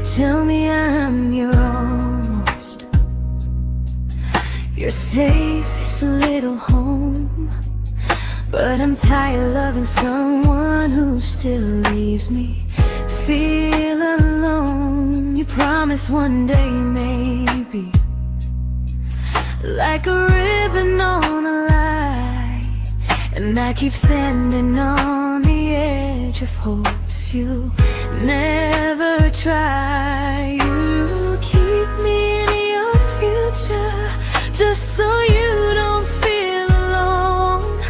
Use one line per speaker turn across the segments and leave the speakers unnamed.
tell me I'm your almost, your safest little home. But I'm tired loving someone who still leaves me feel alone. You promise one day maybe, like a ribbon on a line, and I keep standing on the edge of hopes you never try. You keep me in your future just so you don't feel alone.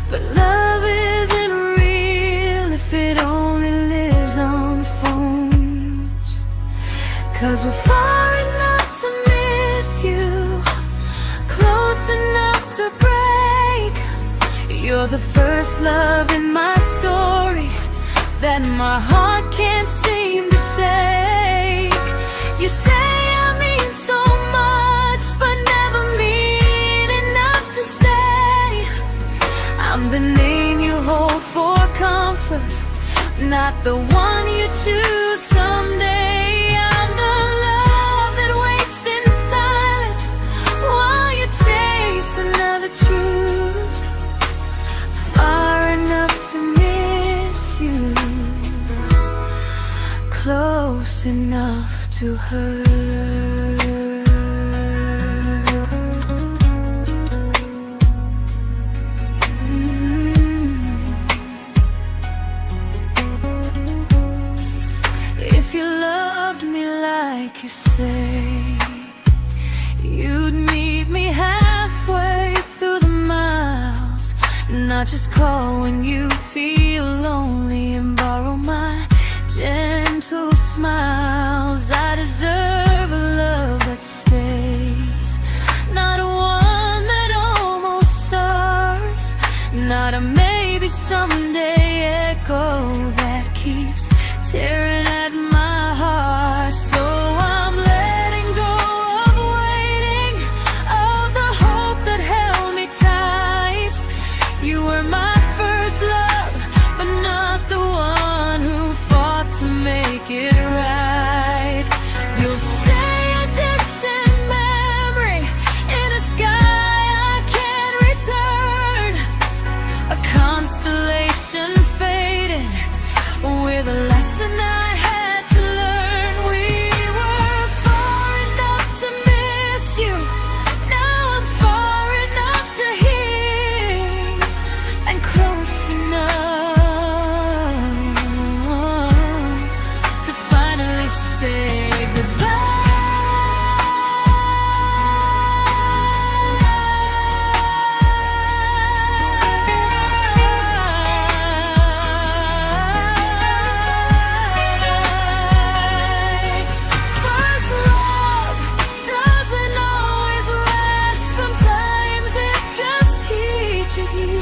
But love isn't real if it only lives on the phones. 'Cause we're far enough to miss you, close enough to break. You're the first love in my story that my heart can't seem to shake. You say I mean so much, but never mean enough to stay. I'm the name you hold for comfort, not the one you choose someday. I'm the love that waits in silence while you chase another truth. Far enough to miss you, close enough to hurt. If you loved me like you say, you'd meet me halfway through the miles, not just call when you feel lonely and borrow my gentle smiles. I deserve a love that stays, not one that almost starts, not a maybe someday echo that keeps tearing at my heart. So I'm letting go of waiting, of the hope that held me tight. You were my first love, but not the one who fought to make it right. You'll stay a distant memory in a sky I can't return, a constellation faded with a lesson I had to learn. We were far enough to miss you, now I'm far enough to hear, and close enough to finally say goodbye. First love doesn't always last, sometimes it just teaches you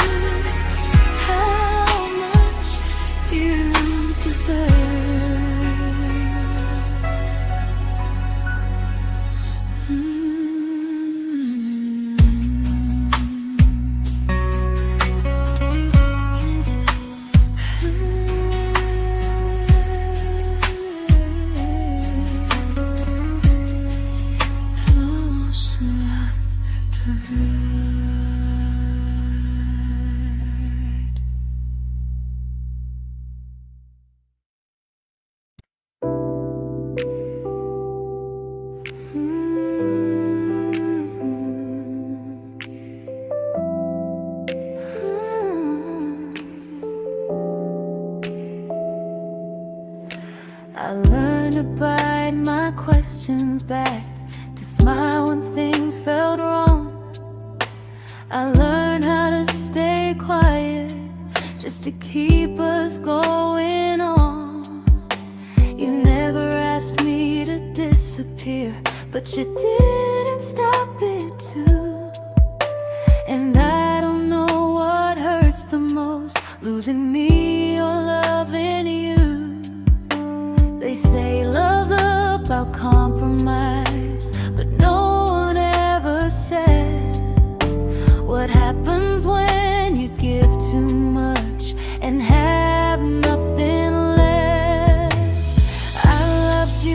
how much you deserve. Close enough to hurt. I learned to bite my questions back, to smile when things felt wrong. I learned how to stay quiet just to keep us going on. You never asked me to disappear, but you didn't stop it too. And I don't know what hurts the most, losing me or loving you. They say love's about compromise, but no one ever says what happens when you give too much and have nothing left. I loved you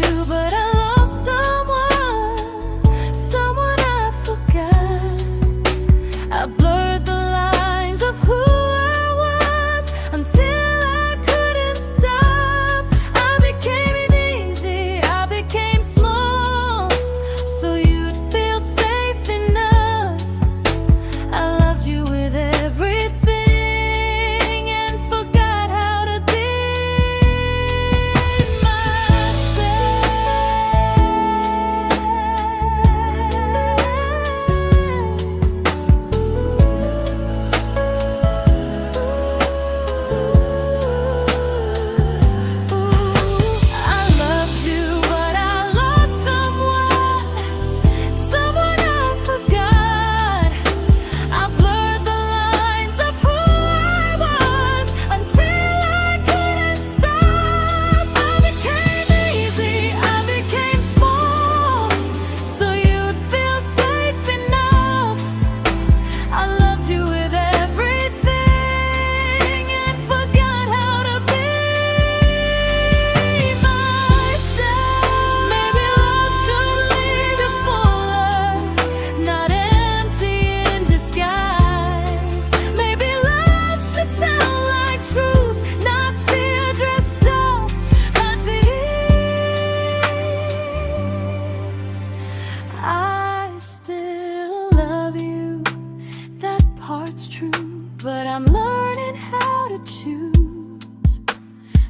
I'm learning how to choose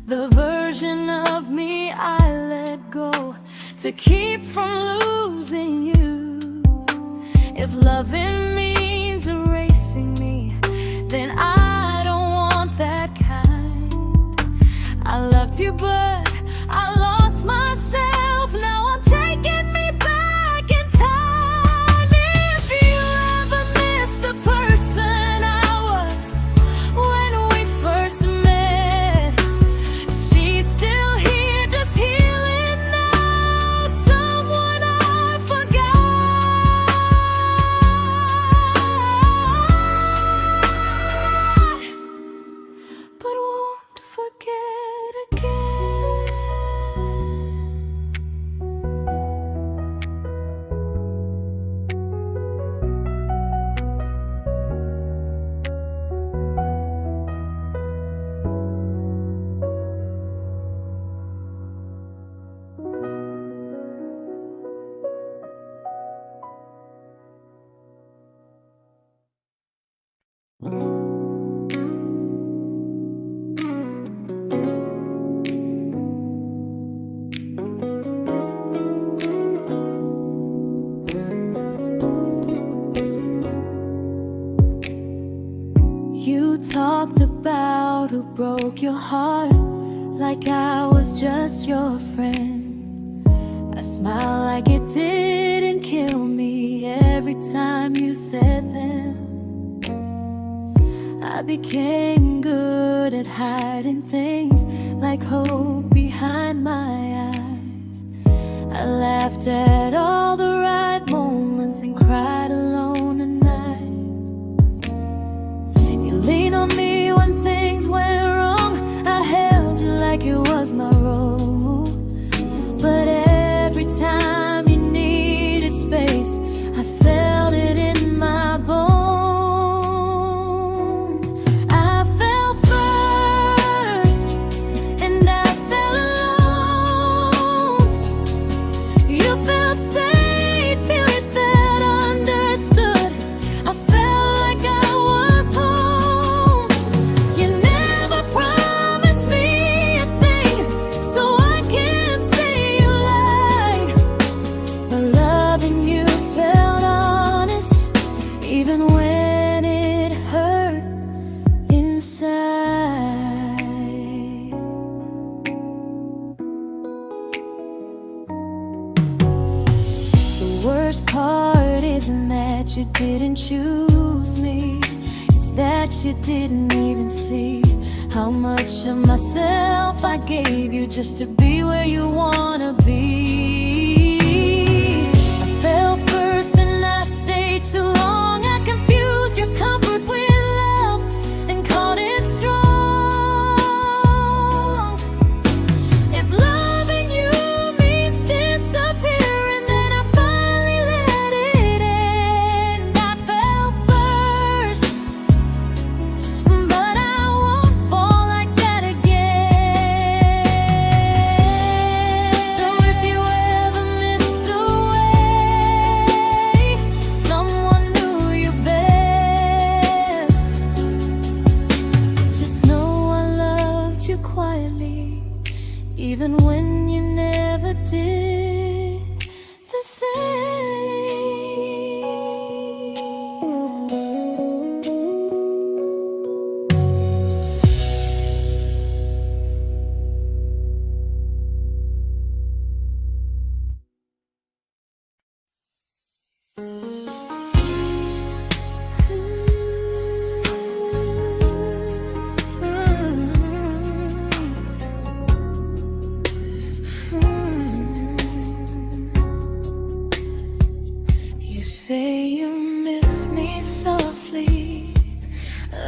the version of me I let go to keep from losing you. If loving means erasing me, then I don't want that kind. I loved you, but I lost myself. Now I'm taking me back in time. If you ever miss the person I was when we first met, she's still here, just healing now. Someone I forgot, but won't forget again. You talked about who broke your heart, like I was just your friend. I smiled like it didn't kill me every time you said them. I became good at hiding things like hope behind my eyes. I laughed at all the right moments and cried alone at night. You leaned on me when things went wrong. I held you like it was my role. But every time you needed space, I felt it in my bones. I fell first, and I fell alone. You felt safe, you felt understood. I felt like I was home. You never promised me a thing, so I can't say you lied. But loving you felt honest, even when it hurt inside. The worst part isn't that you didn't choose me, it's that you didn't even see how much of myself I gave you just to be where you wanna be. I fell first and I stayed too long. I confused your comfort with love and called it strong. If loving you means disappearing, then I finally let it end. I fell first, but I won't fall like that again. So if you ever missed the way someone knew you best, just know I loved you quietly, even when you never did the same. You say you miss me softly,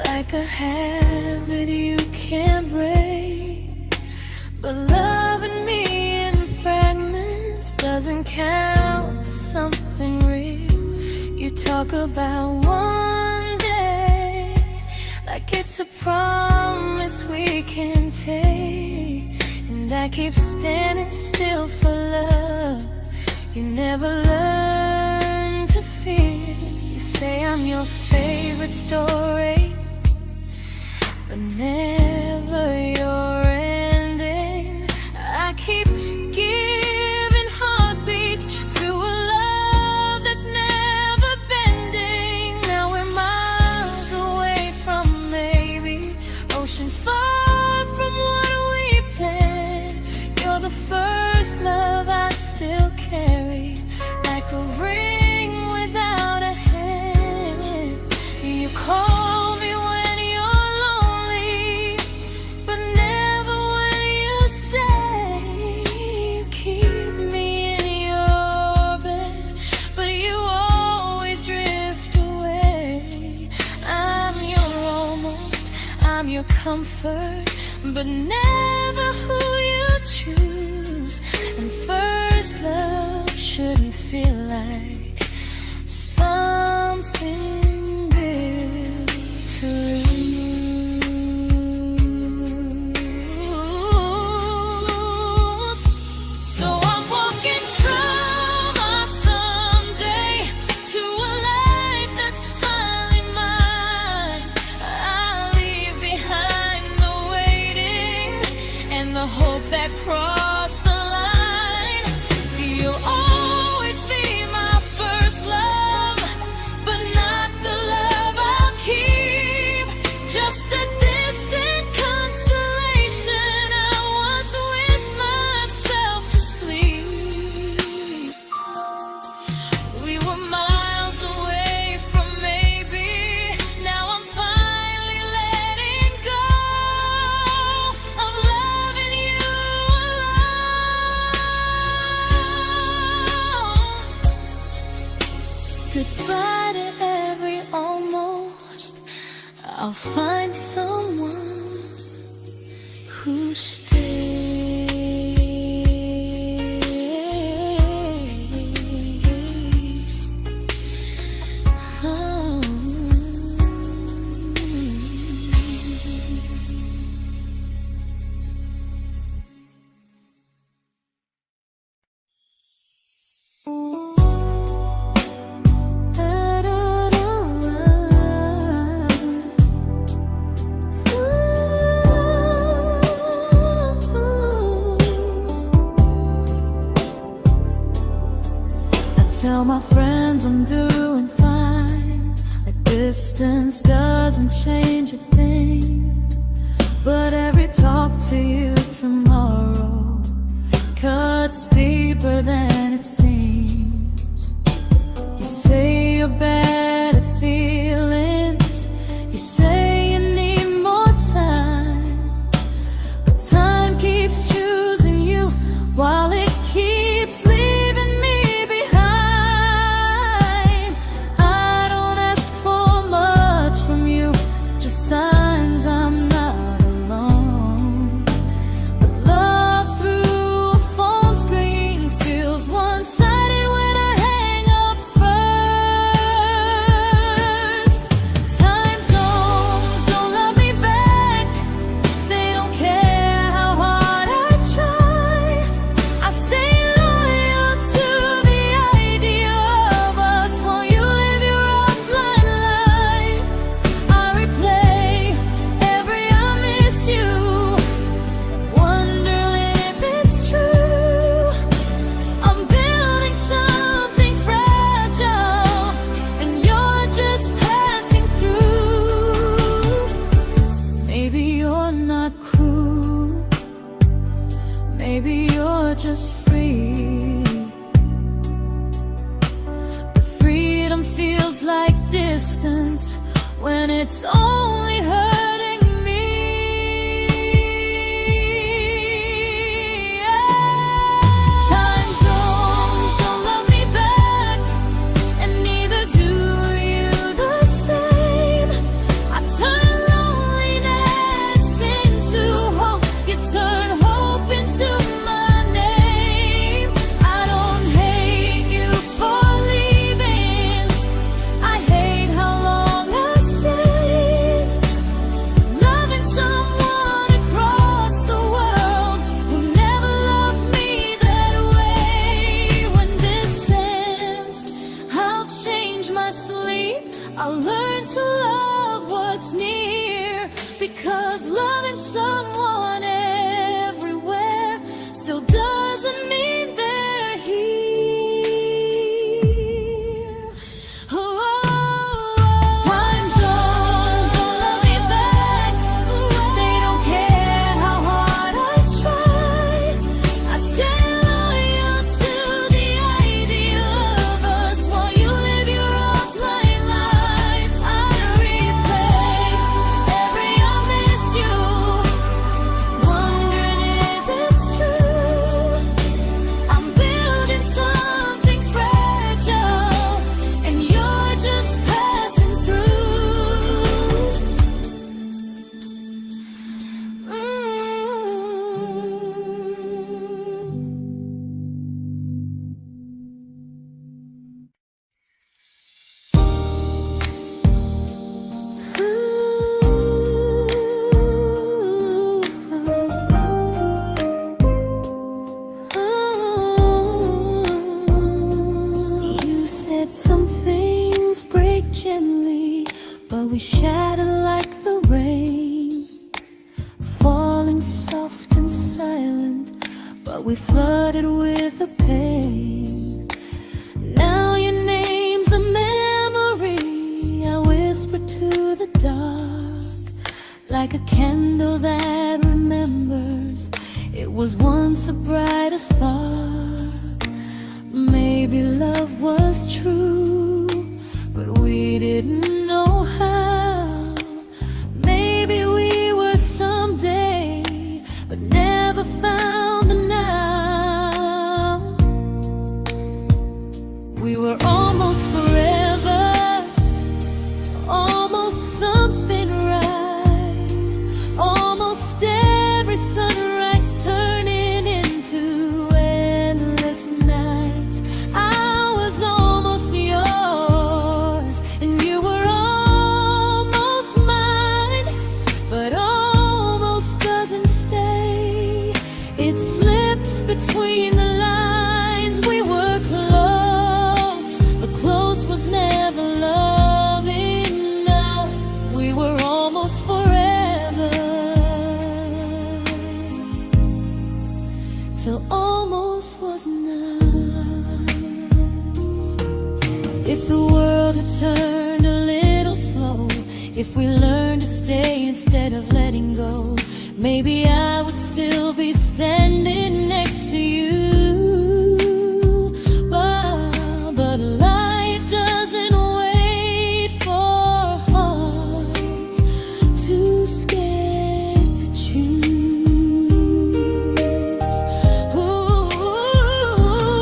like a habit you can't break. But loving me in fragments doesn't count as something real. You talk about one day like it's a promise we can take, and I keep standing still for love. You never learn to feel. You say I'm your favorite story, but never your ending. I keep giving heartbeat to a love that's never bending. Now we're miles away from maybe, oceans far from what we planned. You're the first love I still carry, like a ring without a hand. You call me when you're lonely, but never when you stay. You keep me in your bed, but you always drift away. I'm your almost, I'm your comfort, but never who you choose. And first love shouldn't feel like something built to lose. So I'm walking through my someday to a life that's finally mine. I'll leave behind the waiting and the hope that crossed the line. You'll always be my first love, but not the love I'll keep. Just a distant constellation I once wished myself to sleep. We were miles away from maybe, now I'm finally letting go of loving you alone. Goodbye to every almost, I'll find someone who stays. Oh. Tell my friends I'm doing fine, like distance doesn't change a thing. But every talk to you tomorrow cuts deeper than it seems. You say you're bad at feelings, you say you need more time, but time keeps choosing you while it keeps leaving me behind. I don't ask for much from you, just signs I'm not alone. But love through a phone screen feels one-sided when I hang up first. Time zones don't love me back, they don't care how hard I try. I stay loyal to the idea of us while you live your offline life. I replay every I miss you, wondering if it's true. I'm building something fragile, and you're just passing through. Maybe you're not cruel, maybe you're just free. But freedom feels like distance when it's only hurting me. Time zones don't love me back, and neither do you the same. I turn loneliness into hope, you turn hope into my name. I don't hate you for leaving, I hate how long I stayed. we shattered like the rain, falling soft and silent, but we flooded with the pain. Now your name's a memory I whisper to the dark, like a candle that remembers it was once a brighter spark. Maybe love was true, but we didn't know how. Maybe we were someday, but never found the now. We were almost forever, almost something right, almost every sunrise turning into endless nights. I was almost yours, and you were almost mine, but almost doesn't stay. It slips between the lines. We were close, but close was never love enough. We were almost forever, till almost was enough. If the world had turned a little slow, if we learned to stay instead of letting go, maybe I would still be standing next to you. But life doesn't wait for hearts too scared to choose. Ooh,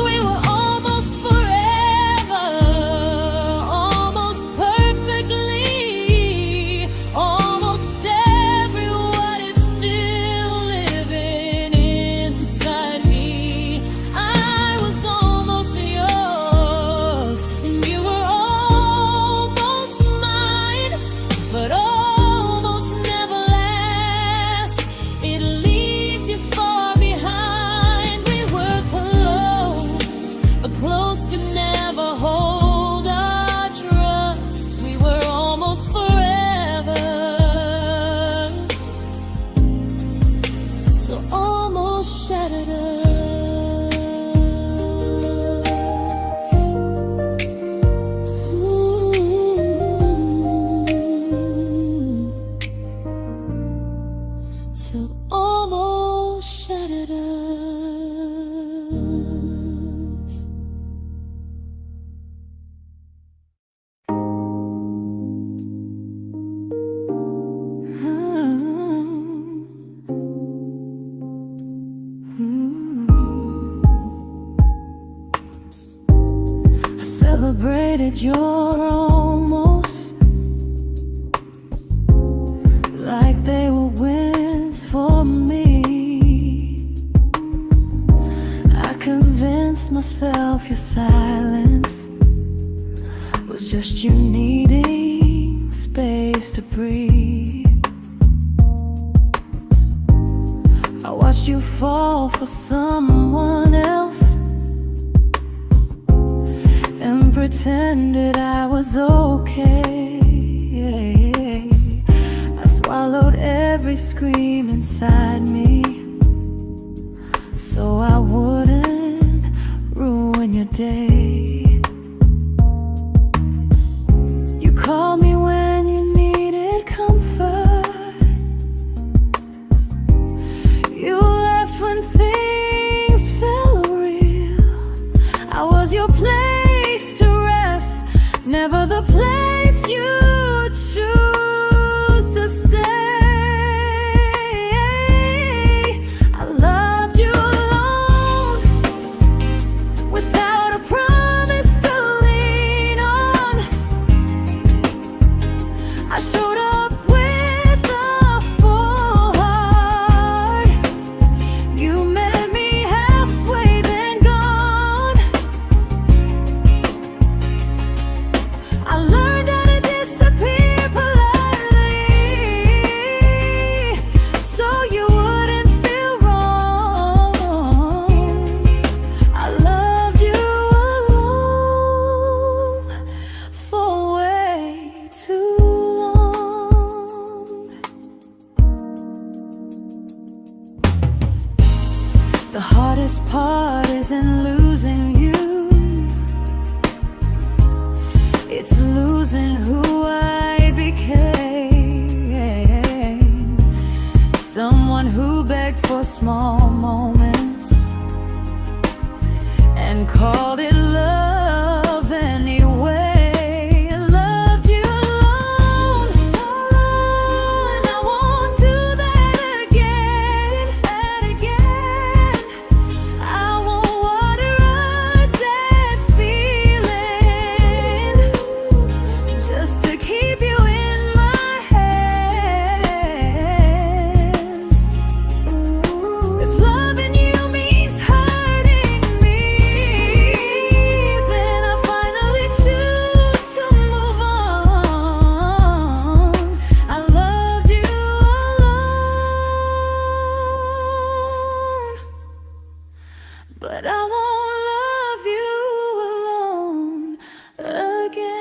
we were almost forever, almost perfectly, almost every what if still living inside me. I was almost yours, and you were almost mine, but almost never lasts. It leaves you far behind. We were close, but close could never hold our trust. We were almost forever, till almost shattered us. Ooh, till almost shattered us. I celebrated your almost like they were wins for me. I convinced myself your silence was just you needing space to breathe. I watched you fall for someone else and pretended I was okay. I swallowed every scream inside me so I wouldn't ruin your day. You called me when you needed comfort. You left when things felt real. I was your place to rest, never the place you choose to stay. I loved you alone, without a promise to lean on. I showed up with a full heart. You met me halfway, then gone. I learned how to disappear heart isn't losing you, it's losing who I became. Someone who begged for small moments and called it love anyway. Loved you alone, and I won't do that again, and again. I won't water a dead feeling just to keep you in my hands. If loving you means hurting me, then I finally choose to move on. I loved you alone, but I won't love you alone again.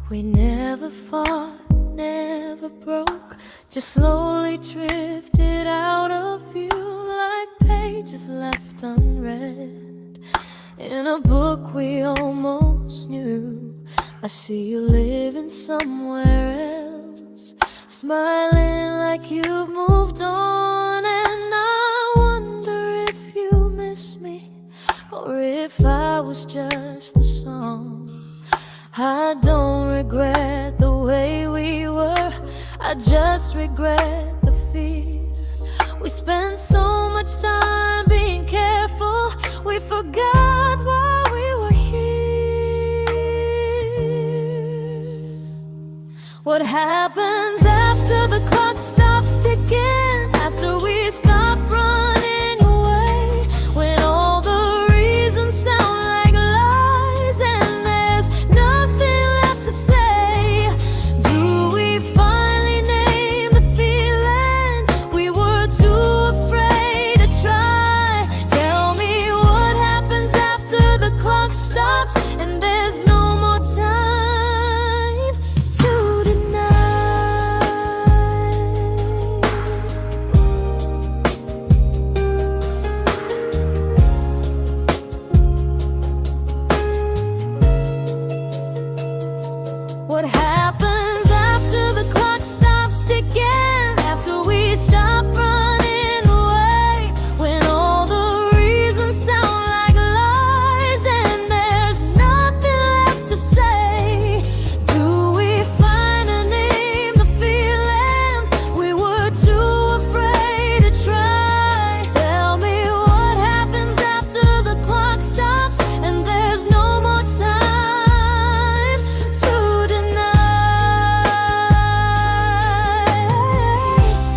We never fought, never broke, just slowly drifted out of view like pages left unread in a book we almost knew. I see you living somewhere else, smiling like you've moved on, and I wonder if you miss me or if I was just a song. I don't regret the way we were, I just regret the fear. We spent so much time being careful, we forgot why we were here. What happens after the clock stops ticking, after we stop running away, when all the reasons sound like lies and there's nothing left to say? Do we finally name the feeling we were too afraid to try? Tell me what happens after the clock stops and there's no more time to deny. What happens after the clock stops ticking, after we stop running away, when all the reasons sound like lies and there's nothing left to say? Do we finally name the feeling we were too afraid to try? Tell me what happens after the clock stops and there's no more time to deny.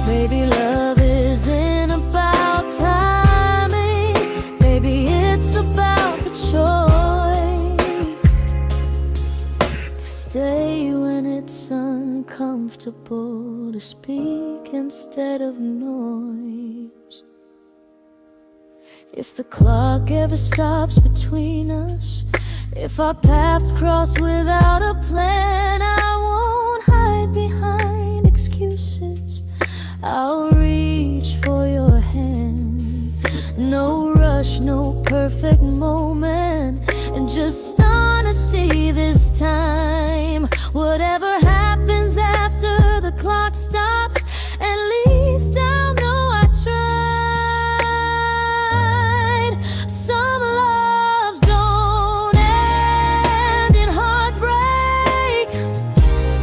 Maybe love isn't about timing, maybe it's about the choice to stay when it's uncomfortable, to speak instead of noise. If the clock ever stops between us, if our paths cross without a plan, I won't hide behind excuses, I'll reach for your hand. No rush, no perfect moment, and just honesty this time. Whatever happens after the clock stops, at least I'll know I tried. Some loves don't end in heartbreak,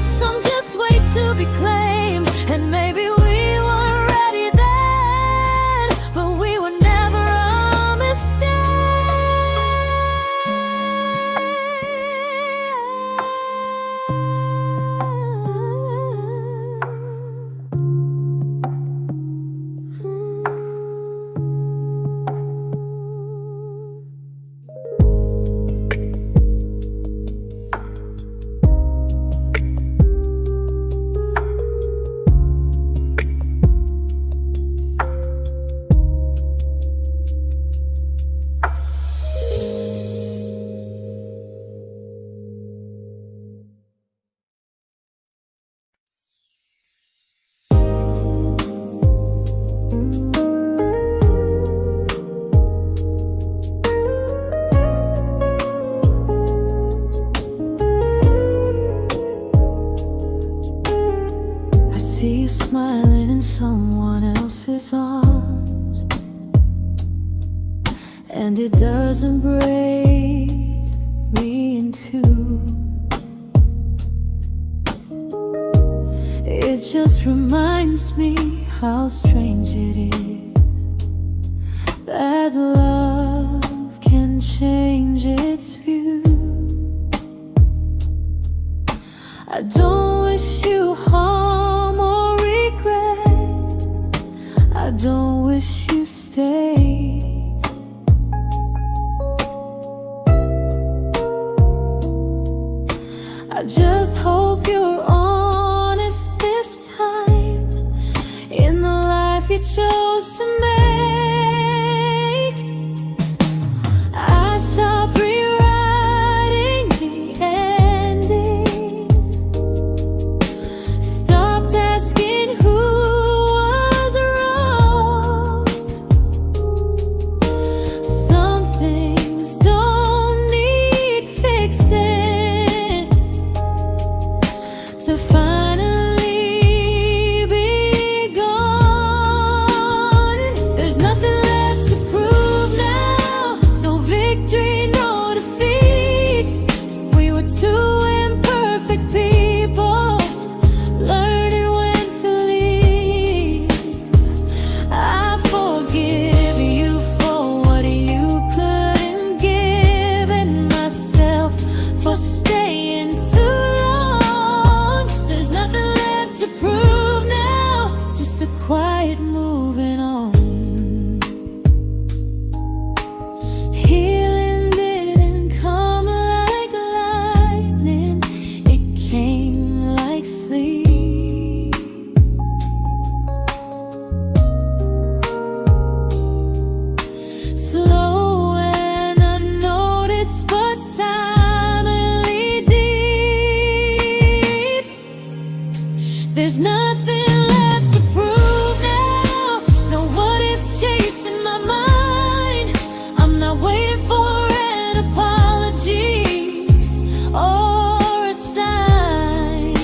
some just wait to be claimed, and maybe we weren't ready then, but we were never a mistake. and it doesn't break me in two. It just reminds me how strange it is that love can change its view. I don't wish you harm or regret. I don't wish you stay. I just hope you're honest this time in the life you chose to make. I stopped rewriting the ending, stopped asking who was wrong. Some things don't need fixing to finally be gone. There's nothing left to prove now, no victory, no defeat. We were two imperfect people, learning when to leave. I forgive you for what you couldn't give, and myself for staying too long. There's nothing left to prove now, just a quiet moving on. Healing didn't come like lightning, it came like sleep. Slow and unnoticed, but silently deep. There's nothing left to prove now, no what ifs chasing my mind. I'm not waiting for an apology or a sign.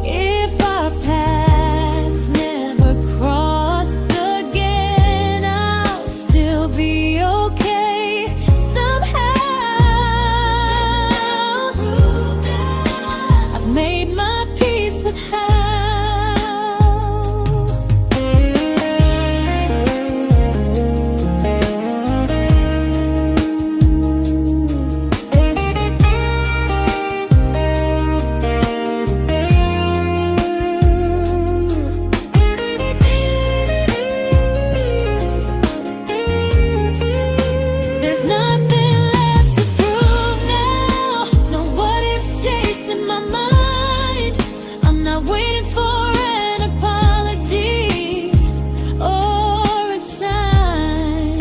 If our paths never cross again, I'll still be okay somehow. I've made my peace with how. There's nothing left to prove now, no what ifs chasing my mind. I'm not waiting for an apology or a sign.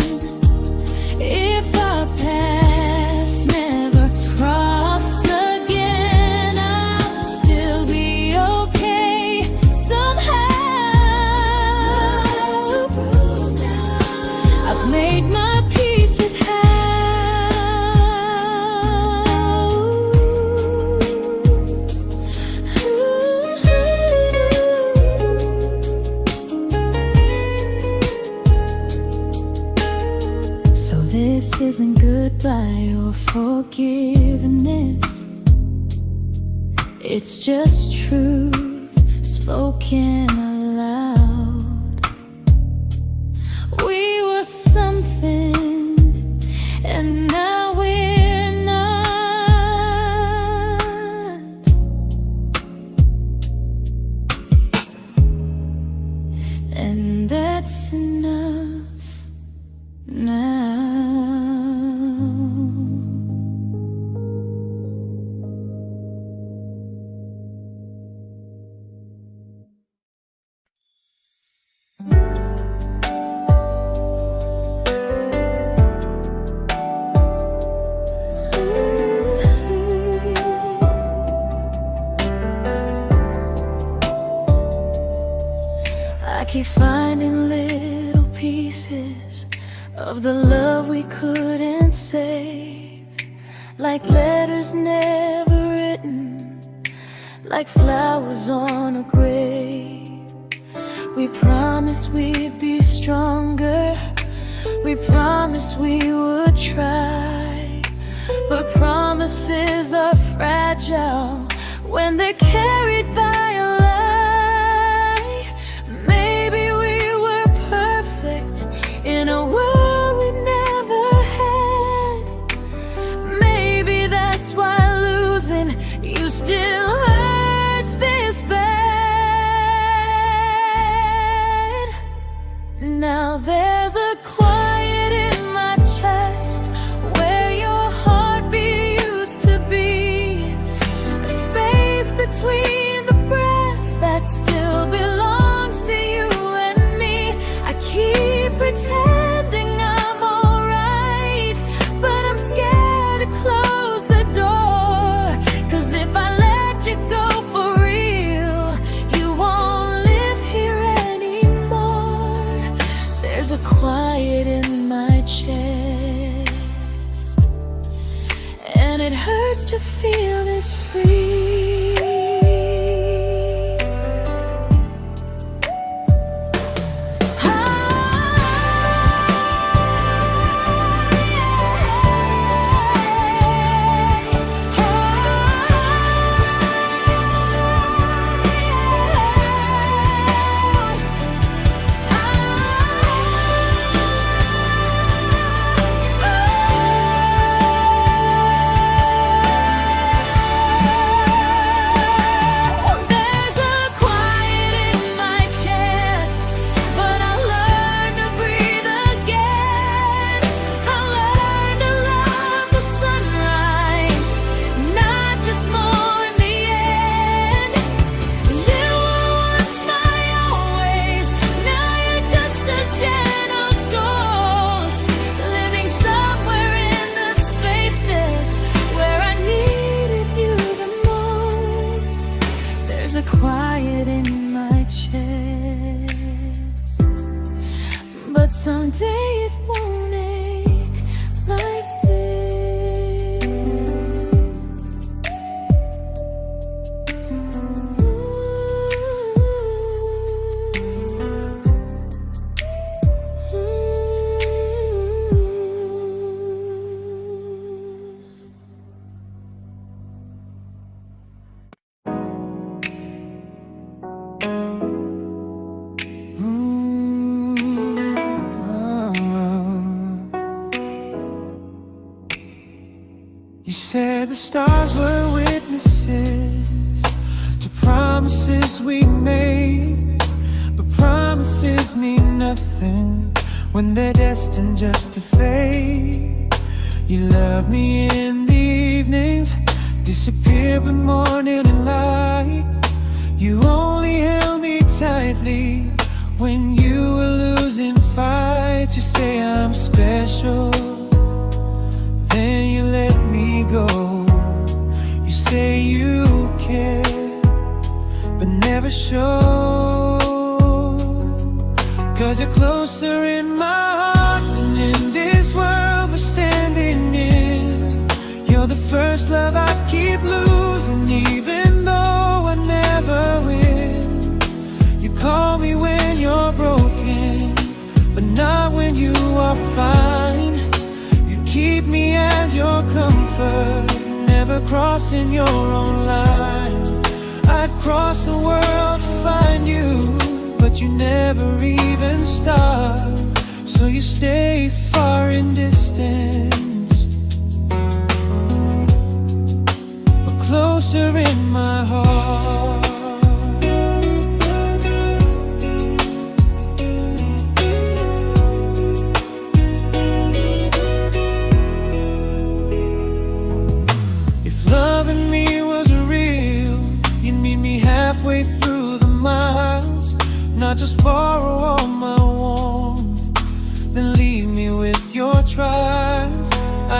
If our paths never cross again, I'll still be okay somehow. I've made my peace with how. So this isn't goodbye or forgiveness, it's just truth spoken aloud. We were something, and now we're not. And that's enough now. I keep finding little pieces of the love we couldn't save, like letters never written, like flowers on a grave. We promised we'd be stronger, We promised we would try, but promises are fragile when they're carried by a lie. Maybe we were perfect in a world we never had. Maybe that's why losing you still hurts this bad. Now there's a quiet in my chest where your heartbeat used to be, a space between the breath that still belongs to you and me. I keep pretending I'm alright, but I'm scared to close the door. 'Cause if I let you go for real, you won't live here anymore. There's a quiet in my chest, and it hurts to feel this free. There's a quiet in my chest, but someday it won't ache like this.
You said the stars were witnesses to promises we made, but promises mean nothing when they're destined just to fade. You love me in the evenings, disappear when morning and light. You only held me tightly when you were losing fights. You say I'm special, then you let me go. You say you care, but never show. 'Cause you're closer in my heart than in this world we're standing in. You're the first love I keep losing, even though I never win. You call me when you're broken, but not when you are fine. Keep me as your comfort, never crossing your own line. I'd cross the world to find you, but you never even start. So you stay far in distance, but closer in my heart. Halfway through the miles, not just borrow all my warmth, then leave me with your trials.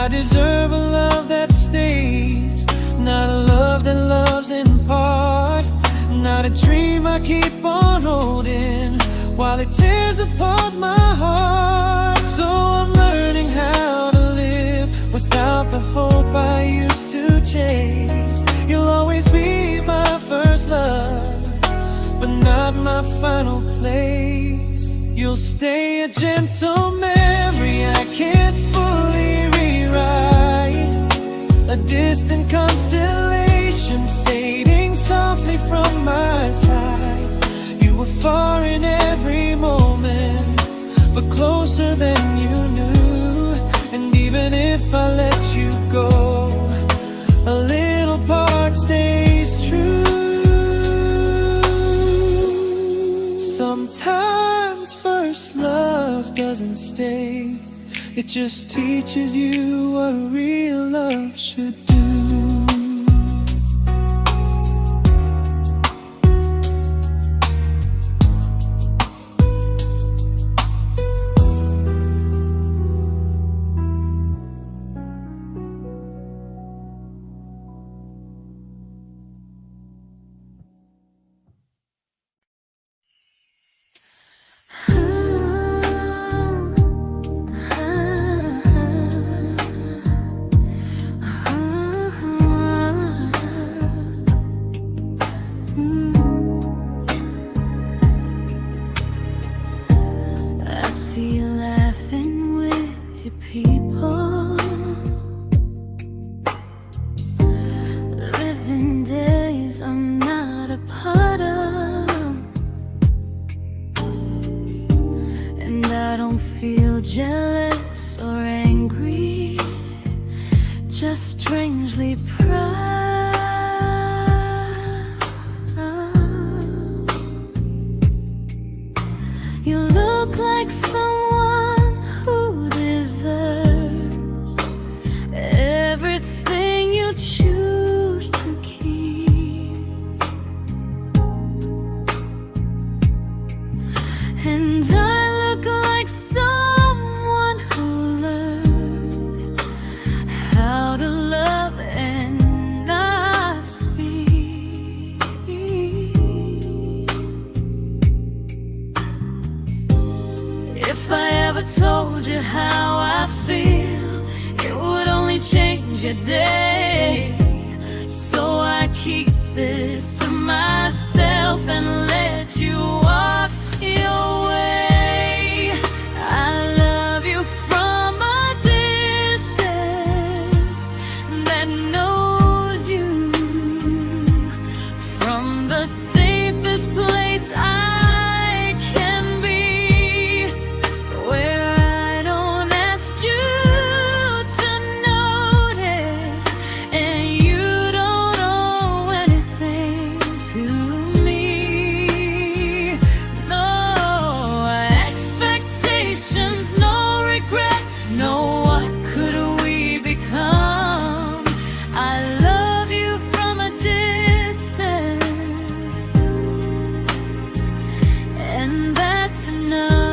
I deserve a love that stays, not a love that loves in part. Not a dream I keep on holding while it tears apart my heart. So I'm learning how to live without the hope I used to chase. You'll always be my first love, but not my final place. You'll stay a gentle memory distant constellation fading softly from my side. You were far in every moment, but closer than you knew. And even if I let you go, a little part stays true. Sometimes first love doesn't stay, it just teaches you what real love should do.
Jealous or angry, just strangely proud. You look like someone who deserves everything you choose to keep. And I look like someone who learned how to love and not speak. If I ever told you how I feel, it would only change your day. So I keep this to myself and let you walk your way. I love you from a distance that knows you, from the safest place I can be, where I don't ask you to notice and you don't owe anything to me. No expectations, no regret, no what could we become. I love you from a distance, and that's enough.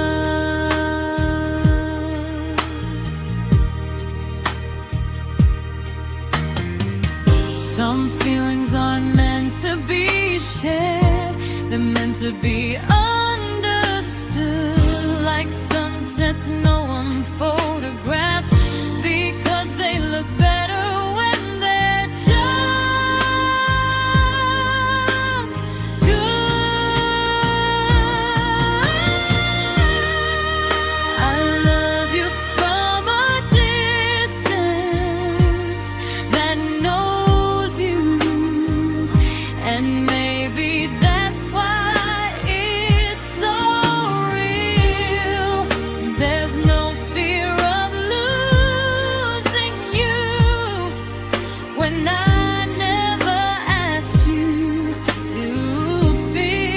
Some feelings aren't meant to be shared, they're meant to be understood. Like sunsets no one photographs, because they look better when they're just good. I love you from a distance that knows you, and maybe that's why it's so real. There's no fear of losing you when I never asked you to feel.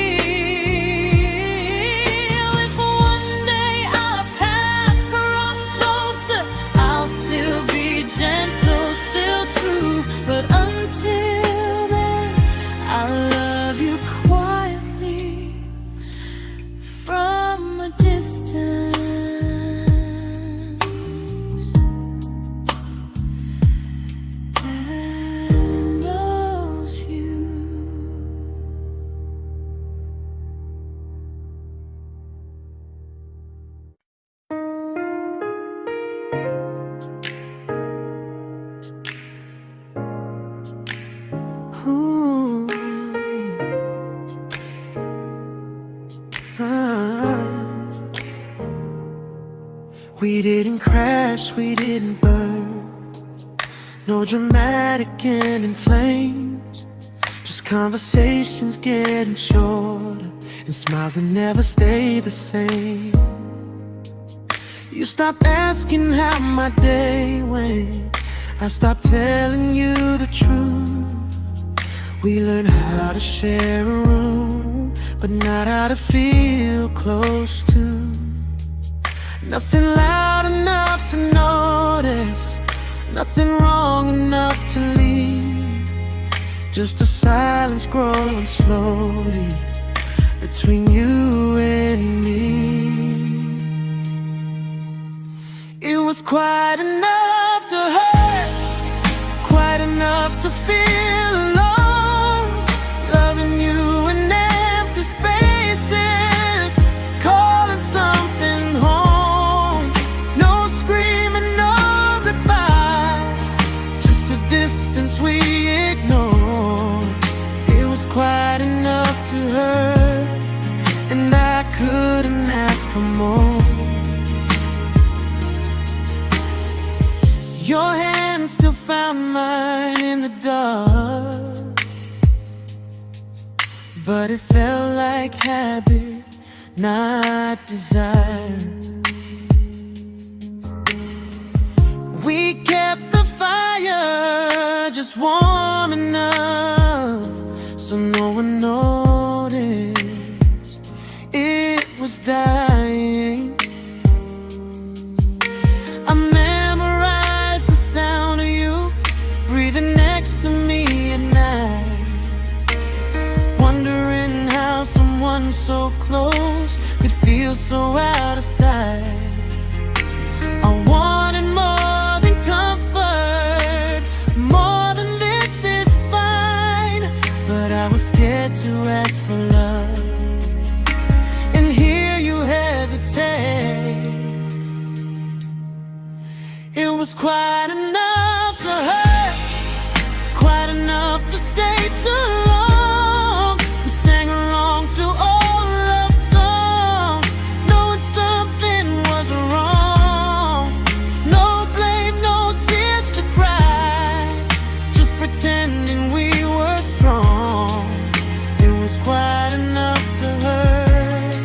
If one day our paths cross closer, I'll still be gentle, still true. But until then, I love you quietly from a distance that knows you.
Ooh. Ah. We didn't crash, we didn't burn. No dramatic ending flames, just conversations getting shorter, and smiles that never stay the same. You stopped asking how my day went, I stopped telling you the truth. We learned how to share a room, but not how to feel close to. Nothing loud enough to notice, nothing wrong enough to leave. Just a silence growing slowly between you and me. It was quite enough to hurt, quite enough to feel alone. Loving you in empty spaces, calling something home. No screaming, no goodbye, just a distance we ignored. It was quite enough to hurt, and I couldn't ask for more. Your hand still found mine in the dark, but it felt like habit, not desire. We kept the fire just warm enough so no one noticed it was dying. I memorized the sound of you breathing next to me at night, wondering how someone so close could feel so out of sight. I wanted more than comfort, more than this is fine, but I was scared to ask for love, and here you hesitate. It was quite enough to hurt, quite enough to stay too long. We sang along to old love songs, knowing something was wrong. No blame, no tears to cry, just pretending we were strong. It was quite enough to hurt,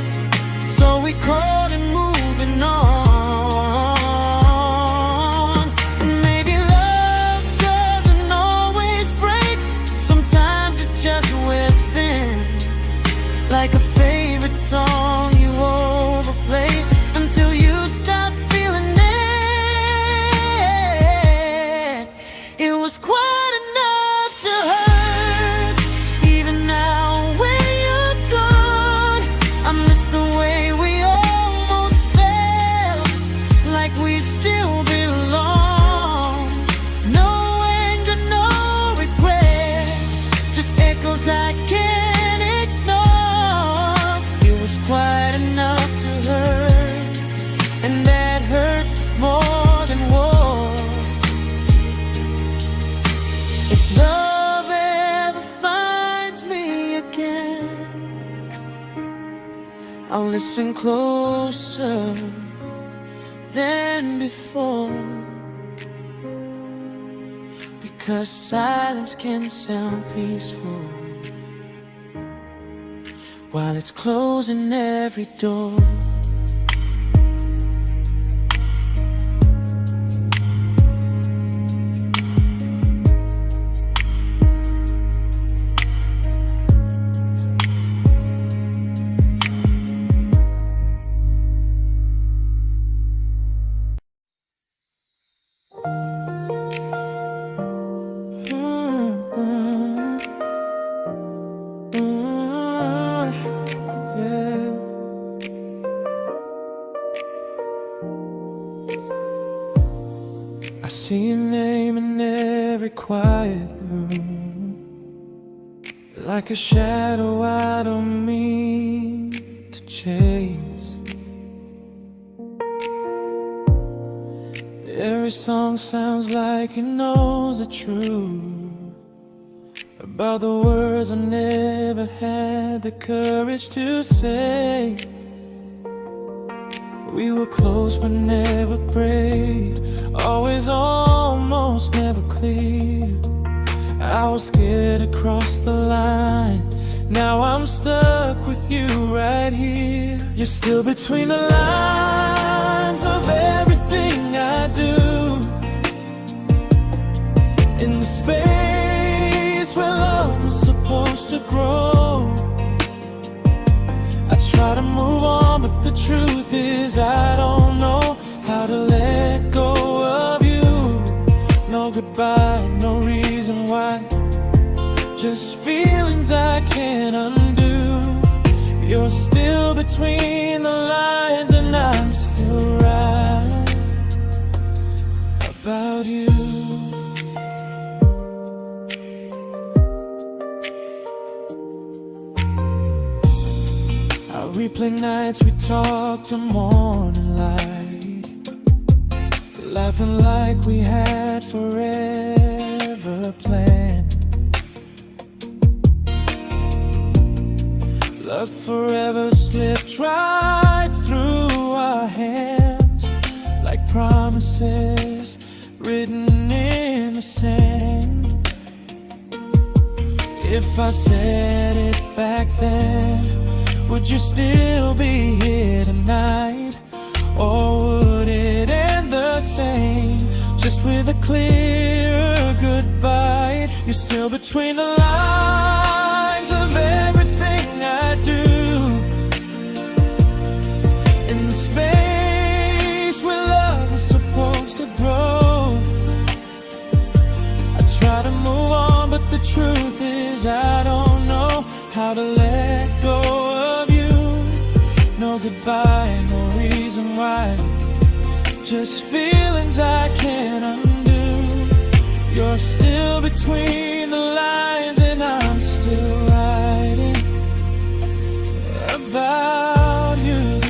so we called it moving on. Like a favorite song you overplay until you stop feeling it. It was quite enough to hurt. Even now when you're gone, I miss the way we almost felt, like we still belong. No anger, no regret, just echoes I can't ignore. Quite enough to hurt, and that hurts more than war. If love ever finds me again, I'll listen closer than before, because silence can sound peaceful while it's closing every door. I see your name in every quiet room, like a shadow I don't mean to chase. Every song sounds like it knows the truth about the words I never had the courage to say. We were close but never brave, always almost, never close. clear. I was scared to cross the line. Now I'm stuck with you right here. You're still between the lines of everything I do. In the space where love was supposed to grow. I try to move on, but the truth is I don't know how to let go of you. No goodbye, no reason why. Just feelings I can't undo. You're still between the lines, and I'm still right about you. I replay nights we talk till morning light, laughing like we had forever planned. Luck forever slipped right through our hands, like promises written in the sand. If I said it back then, would you still be here tonight? Or would it end the same, just with a clear goodbye? You're still between the lines of everything I do. In the space where love was supposed to grow. I try to move on, but the truth is I don't know how to let go of you. No goodbye, no reason why. Just feelings I can't undo. You're still between the lines, and I'm still writing about you.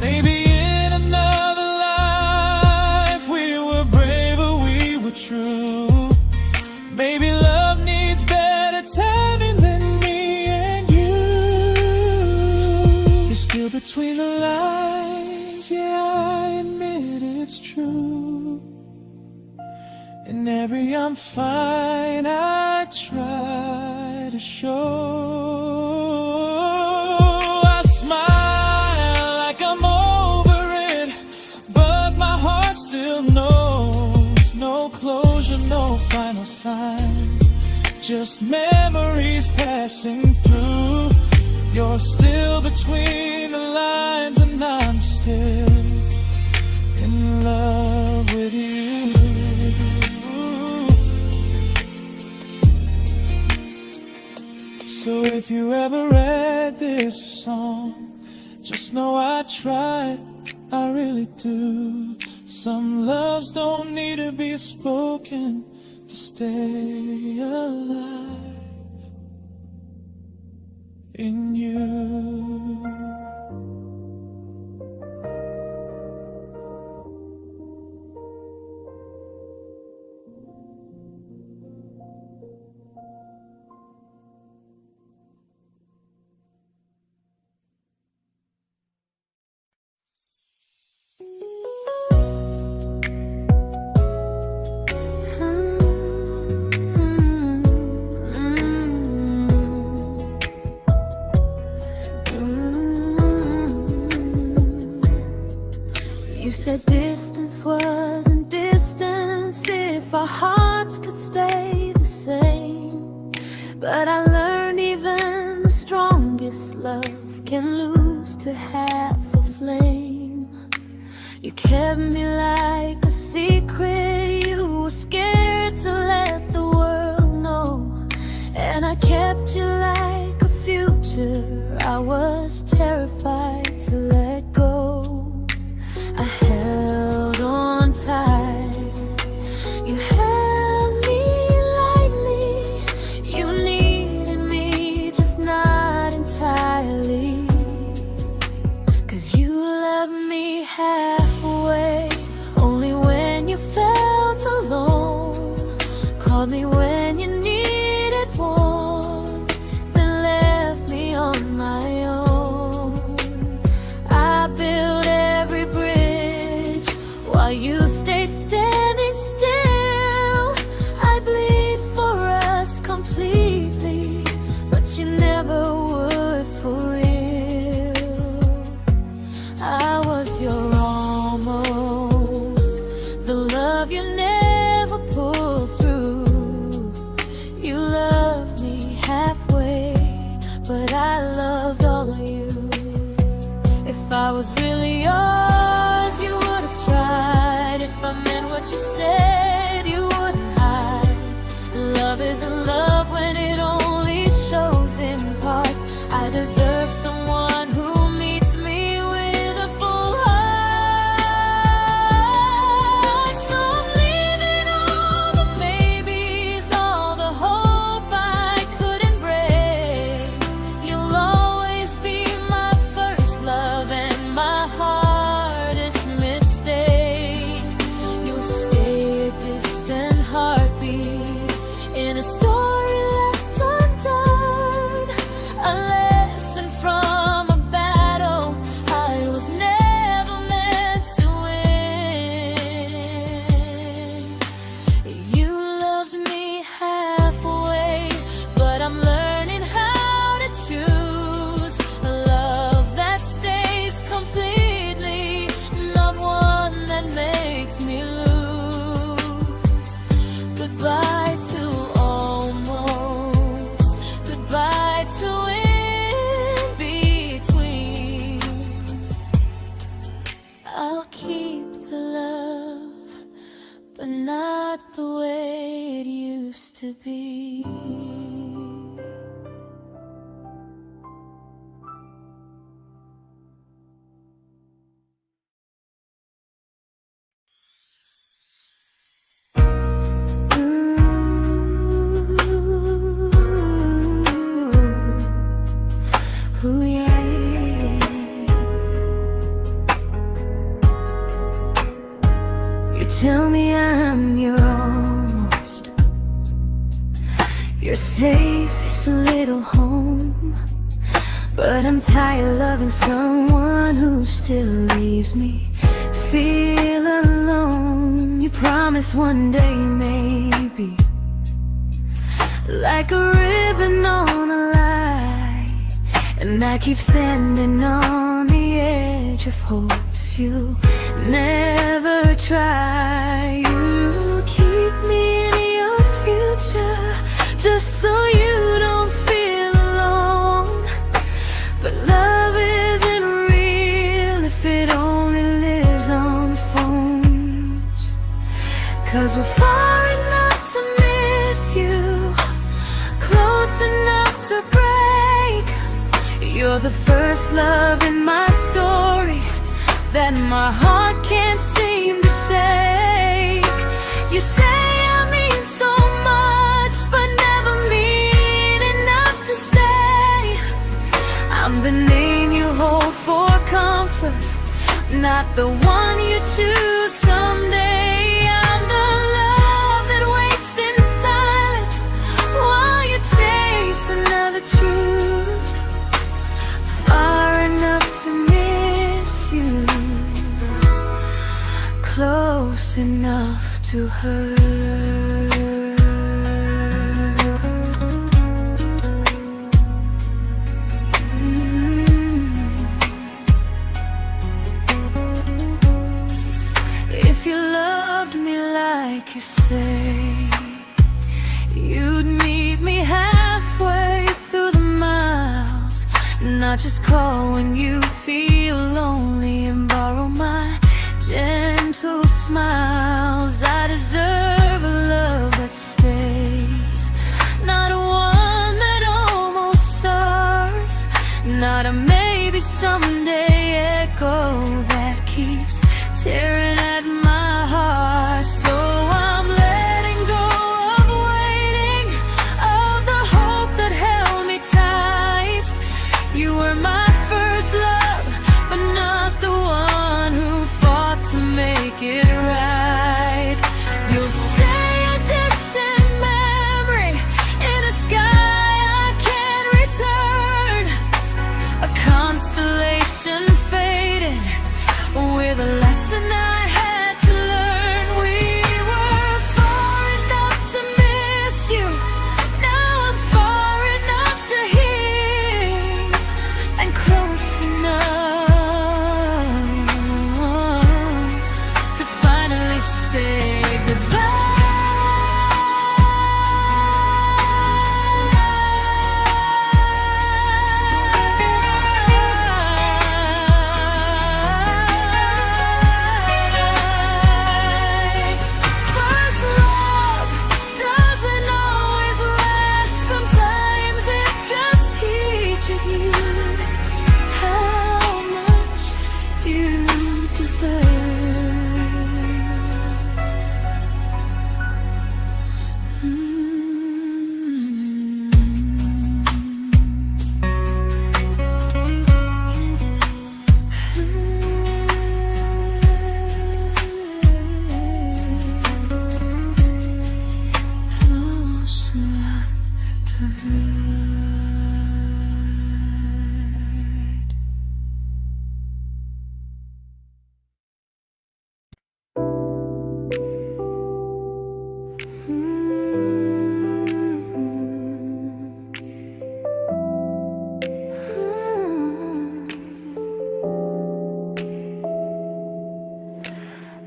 Maybe in another life we were braver, we were true. Maybe love needs better timing than me and you. You're still between the lines, yeah, I admit it's true. In every I'm fine I try to show. I smile like I'm over it, but my heart still knows. No closure, no final sign, just memories passing through. You're still between the lines, and I'm still in love with you. So if you ever read this song, just know I tried, I really do. Some loves don't need to be spoken to stay alive in you.
You said distance wasn't distance if our hearts could stay the same. But I learned even the strongest love can lose to half a flame. You kept me like a secret, you were scared to let the world know. And I kept you like a future, I was terrified to let go. I held on tight, you held me lightly. You needed me, just not entirely. 'Cause you loved me halfway, only when you felt alone. Called me when you needed warmth, then left me on my own. I built every bridge while you stayed standing still. love you never pulled through. You loved me halfway, but I loved all of you. If I was really yours, you would have tried. If I meant what you said, you wouldn't hide. Love isn't love when it only shows in parts. I deserve someone who meets me with a full heart. So I'm leaving all the maybes, all the hope I couldn't break. You'll always be my first love and my hardest mistake. You'll stay a distant heartbeat in a story left undone, a lesson from a battle I was never meant to win. You loved me halfway, but I'm learning how to choose a love that stays completely, not one that makes me lose. Goodbye to almost, goodbye to in between. I'll keep the love, but not the way it used to be. Ooh, yeah, yeah. You tell me I'm your almost, your safest little home, but I'm tired loving someone who still leaves me feel alone. You promise one day maybe, like a ribbon on a line, and I keep standing on the edge of hopes you never try. You keep me in your future just so you don't feel alone. But love isn't real if it only lives on phones. 'Cause we're far enough to miss you, close enough to break. You're the first love in my story that my heart can't seem to shake. You say I mean so much, but never mean enough to stay. I'm the name you hold for comfort, not the one you choose someday. I'm the love that waits in silence while you chase another truth. Far enough to miss you, close enough to hurt. If you loved me like you say, you'd meet me halfway through the miles, not just call when you feel lonely and borrow my gentle smiles. I deserve a love that stays, not one that almost starts, not a maybe someday echo that keeps tearing at my heart. So I'm letting go of waiting, of the hope that held me tight. You were my first love, but not the one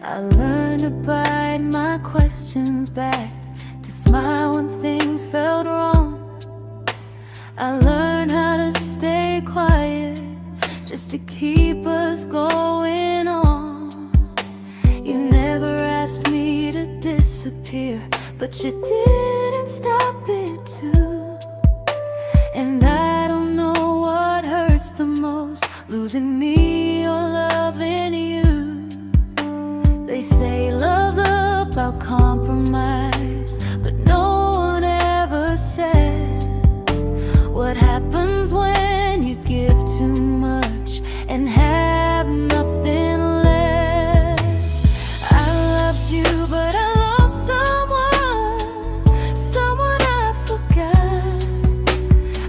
I learned to bite my questions back, to smile when things felt wrong. I learned how to stay quiet, just to keep us going on. You never asked me to disappear, but you didn't stop it too. And I don't know what hurts the most, losing me or loving you. They say love's about compromise, but no one ever says what happens when you give too much and have nothing left. I loved you, but I lost someone I forgot.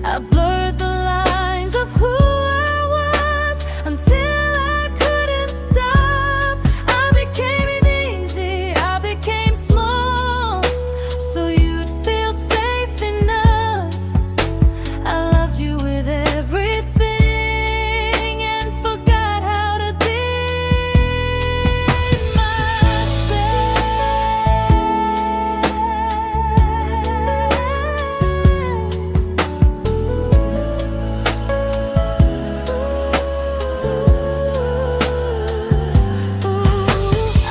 I blurred the lines of who I was until I couldn't stop. I became easy, I became small, so you'd feel safe enough. I loved you with everything and forgot how to be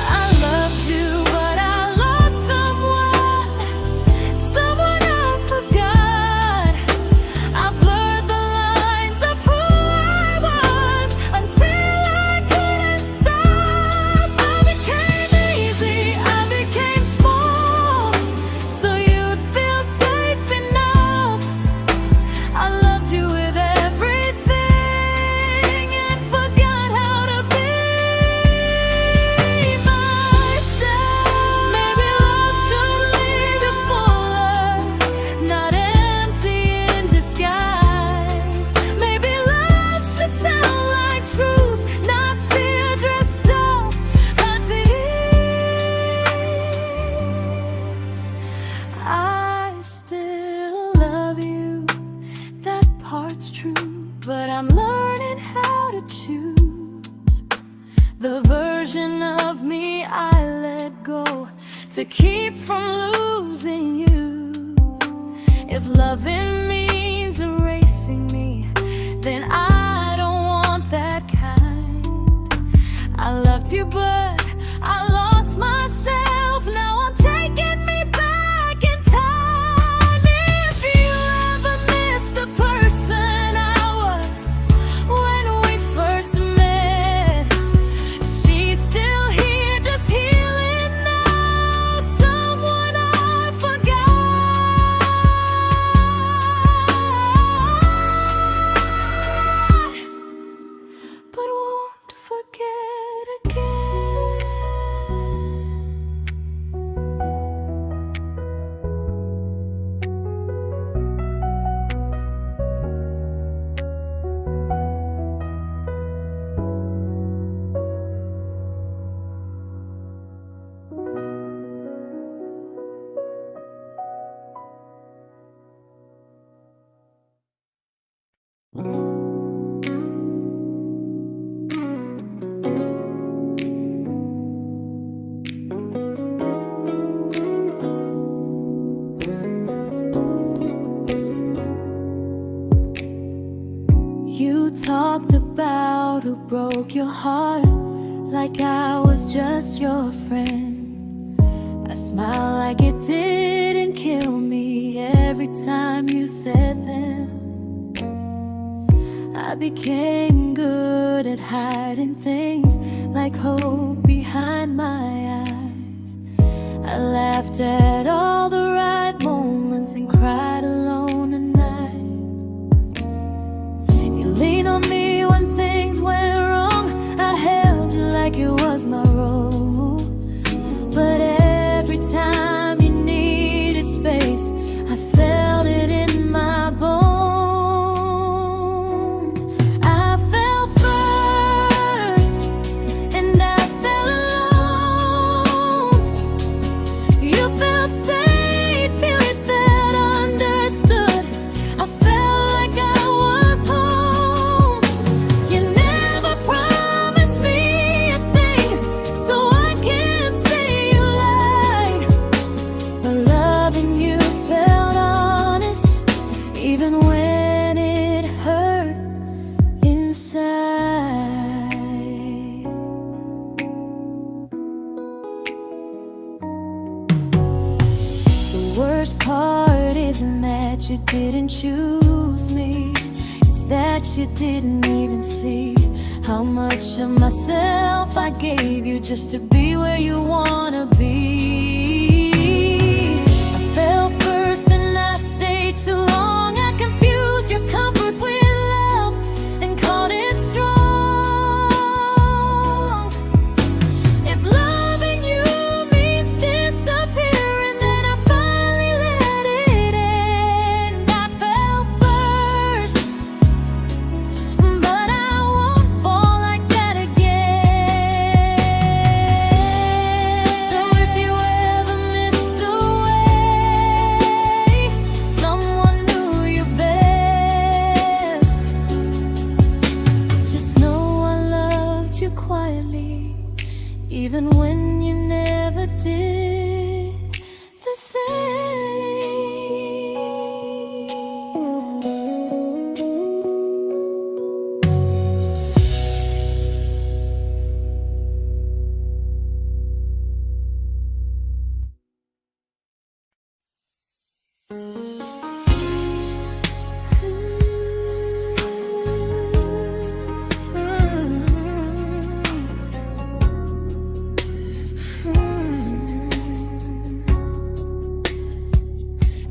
I loved you, but I lost someone I forgot. I blurred the lines of who I was until I couldn't stop. I became easy, I became small, so you'd feel safe enough. I loved you with everything and forgot how to be myself. Maybe love should lead you fuller, not empty in disguise. Maybe love should sound like truth, not fear dressed up as ease. I still love you, that part's true, but I'm learning how to choose the version of me I let go to keep from losing you. If loving means erasing me, then I don't want that kind. I loved you, but I lost myself. Now I'm taking me back in time. If you ever missed the person I was when we first met, she's still here, just healing now. Someone I forgot, but won't forget again. You talked about who broke your heart, like I was just your friend. I smile like it didn't kill me every time you said them. I became good at hiding things like hope behind my eyes. I laughed at all the right moments and cried alone at night. You leaned on me when things went wrong. I held you like it was my role. But every time you needed space, I felt it in my bones. I fell first, and I fell alone. You felt safe. worst part isn't that you didn't choose me, it's that you didn't even see how much of myself I gave you just to be where you wanna be. I fell first and I stayed too long. I confused your comfort with love and called it strong. If loving you means disappearing, then I finally let it end. I fell first, but I won't fall like that again. So if you ever missed the way someone knew you best, just know I loved you quietly, even when you never did the same.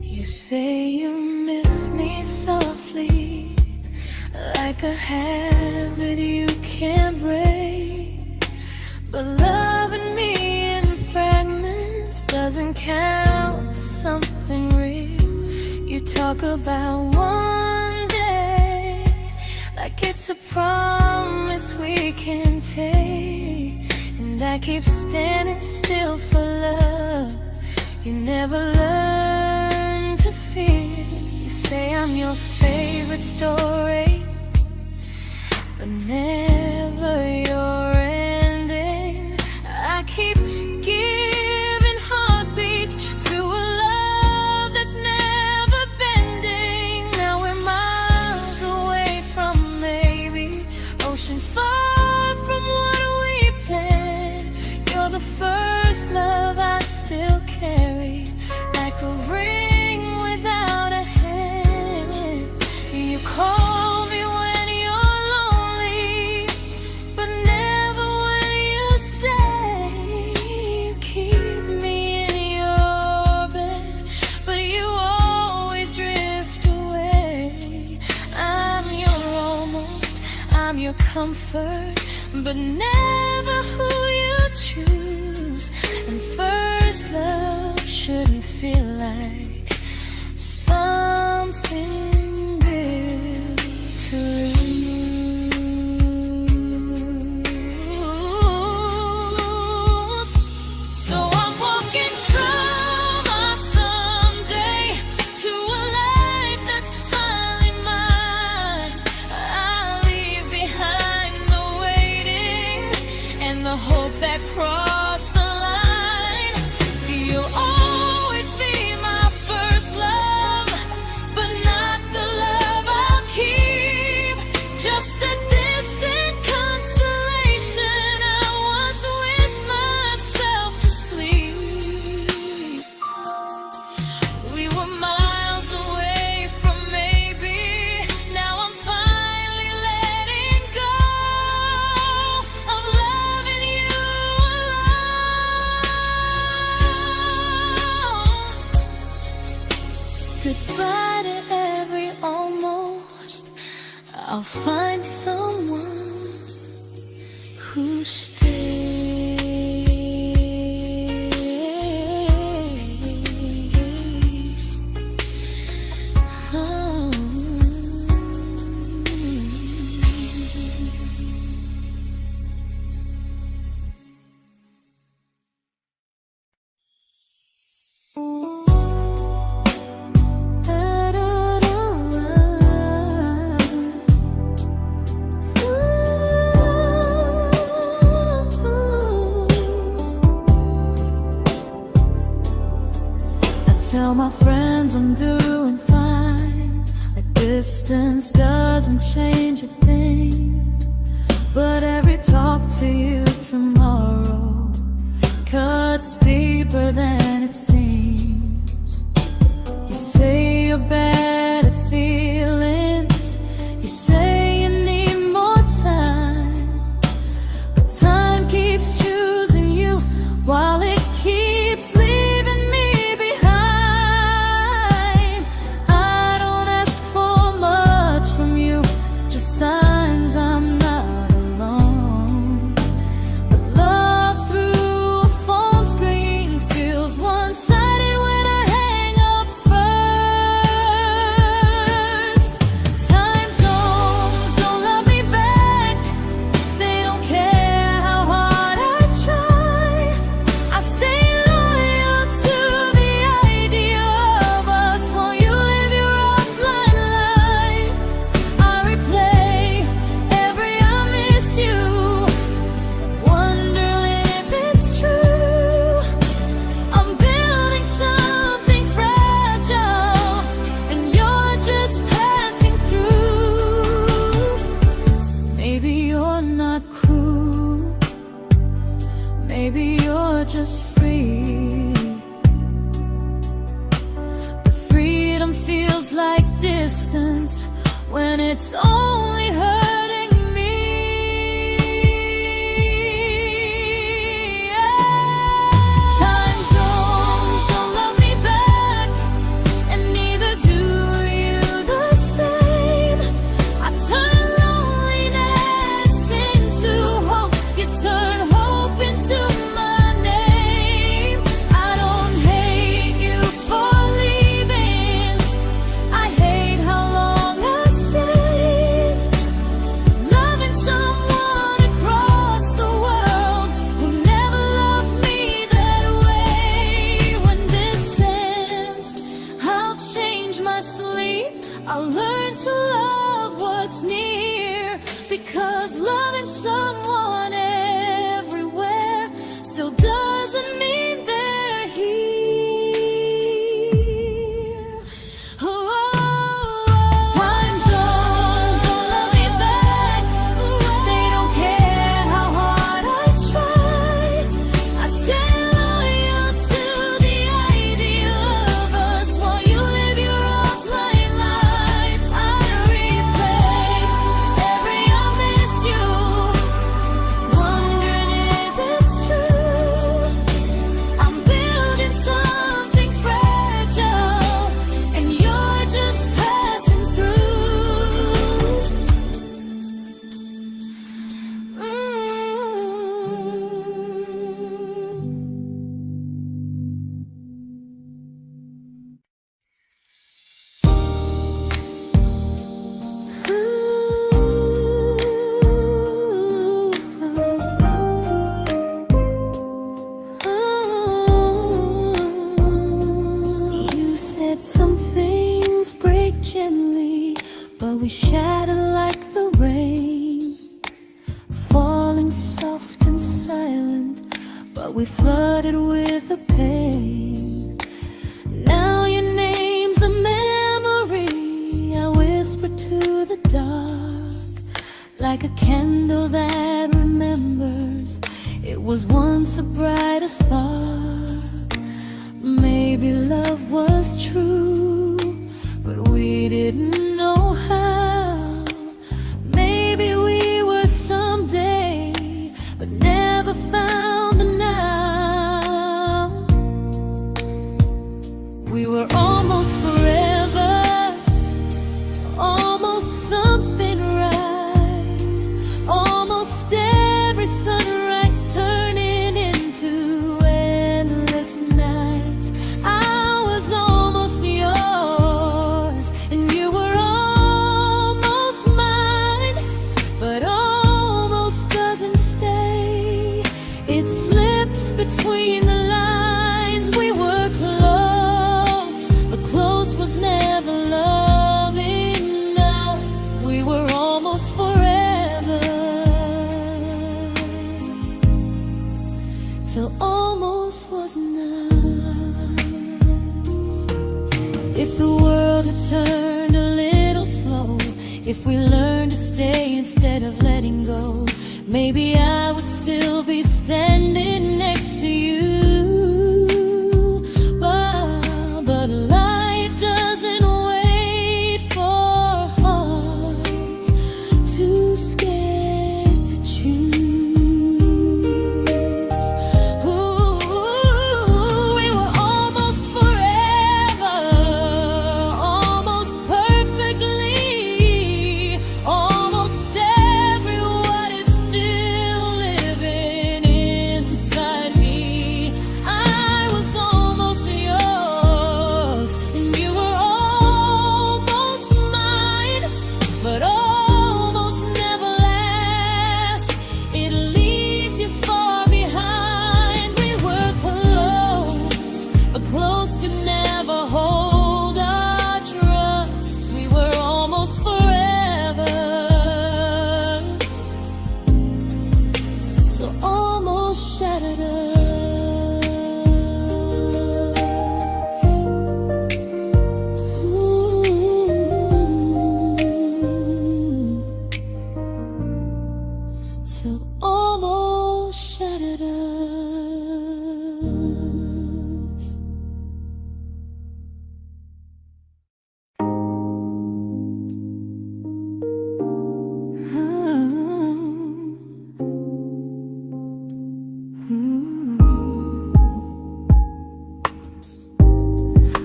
You say you miss me softly, like a habit you can't break. But loving me in fragments doesn't count as something real. You talk about one day like it's a promise we can take, and I keep standing still for love. You never learn to feel. You say I'm your favorite story, but never your ending. I keep giving heartbeat to a love that's never bending. Now we're miles away from maybe oceans far from what we planned. You're the first love I still carry, like a ring without a hand. You call me when you're lonely, but never when you stay. You keep me in your bed, but you always drift away. I'm your almost, I'm your comfort, but never who you choose. And first love shouldn't feel like something built to lose. So I'm walking from my someday to a life that's finally mine. I'll leave behind the waiting and the hope that crossed the line. You'll always be my first love, but not the love I'll keep. Just a distant constellation I once wished myself to sleep. We were miles away from maybe. Now I'm finally letting go of loving you alone. Goodbye to every almost. I'll find someone who stays. Oh. Tell my friends I'm doing fine, that distance doesn't change a thing. But every talk to you tomorrow cuts deeper than it seems. your better feelings. You say you need more time, but time keeps choosing you while it keeps leaving me behind. I don't ask for much from you, just signs I'm not alone. But love through a phone screen feels one-sided when I hang up first. Time zones don't love me back. They don't care how hard I try. I stay loyal to the idea of us while you live your offline life. I replay every I miss you, wondering if it's true. I'm building something fragile, and you're just passing through. Maybe you're not cruel, maybe you're just free. But freedom feels like distance when it's only hurting me. Time zones don't love me back, and neither do you the same. I turn loneliness into hope, you turn hope into my name. I don't hate you for leaving, I hate how long I stayed. Loving someone across the world who never loved me that way. When this ends, I'll change my sleep, I'll learn to love what's near, because loving someone everywhere still doesn't mean they're here. Time zones don't love me back. They don't care how hard I try. I stay loyal to the idea of us while you live your offline life. I replay every I miss you, wondering if it's true. I'm building something fragile, and you're just passing through. You said some things break gently, but we shatter like the rain, falling soft and silent, but we flooded with the pain. Now your name's a memory I whisper to the dark, like a candle that remembers it was once a brighter spark. Maybe love was true, but we didn't know how. Maybe we were someday, but never found the now. We were almost forever, almost something right, almost every sunrise turning into endless nights. I was almost yours, and you were almost mine, but almost doesn't stay. It slips between the lines. We were close, but close was never love enough. We were almost forever, till almost was enough. If the world had turned a little slow, if we learned to stay instead of letting go, maybe I would still be standing next to you. But life doesn't wait.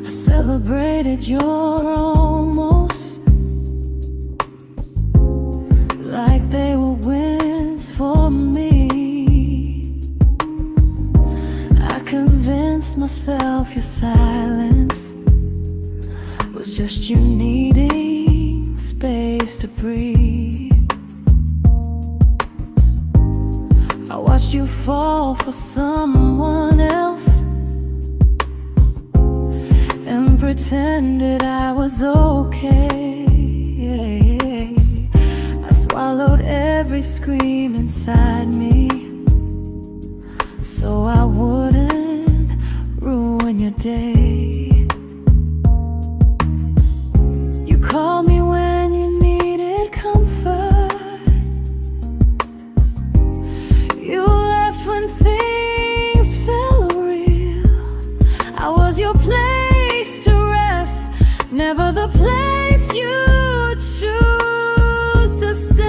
I celebrated your almost like they were wins for me. I convinced myself your silence was just you needing space to breathe. I watched you fall for someone else and pretended I was okay. I swallowed every scream inside me so I wouldn't ruin your day. You called me when you needed comfort. You left when things felt real. I was your place to rest, never the place you choose to stay.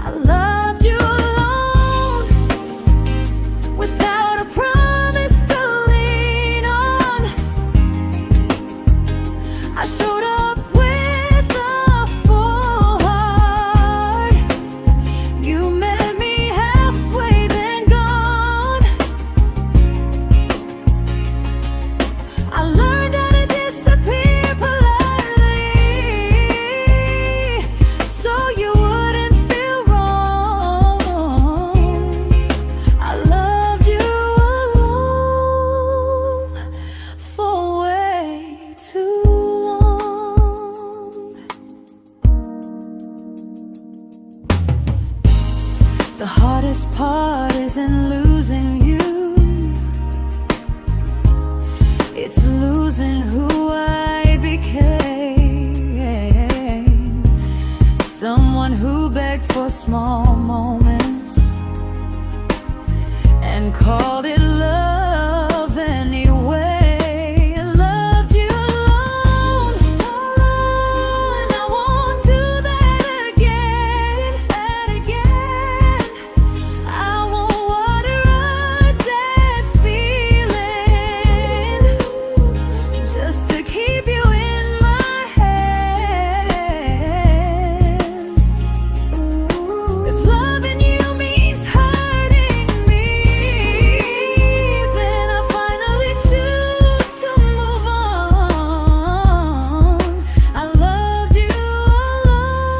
I loved you alone, without a promise to lean on. I showed up with a full heart. You met me halfway, then gone. I learned how to disappear politely, so you wouldn't feel wrong. I loved you alone for way too long. The hardest part isn't losing you, it's losing who I became. Someone who begged for small moments and called it love anyway. I loved you alone, and I won't do that again. I won't water a dead feeling just to keep you in my hands. If loving you means hurting me, then I finally choose to move on. I loved you alone,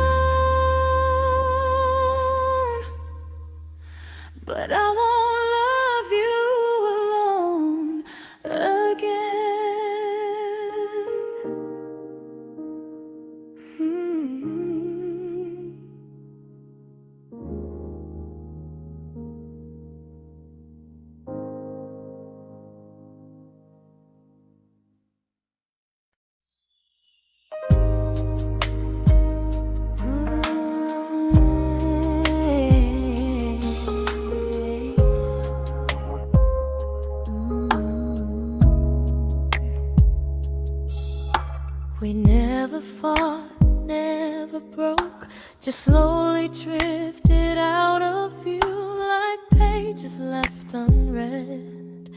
but I won't love you alone again. We never fought, never broke, just slowly drifted out of view like pages left unread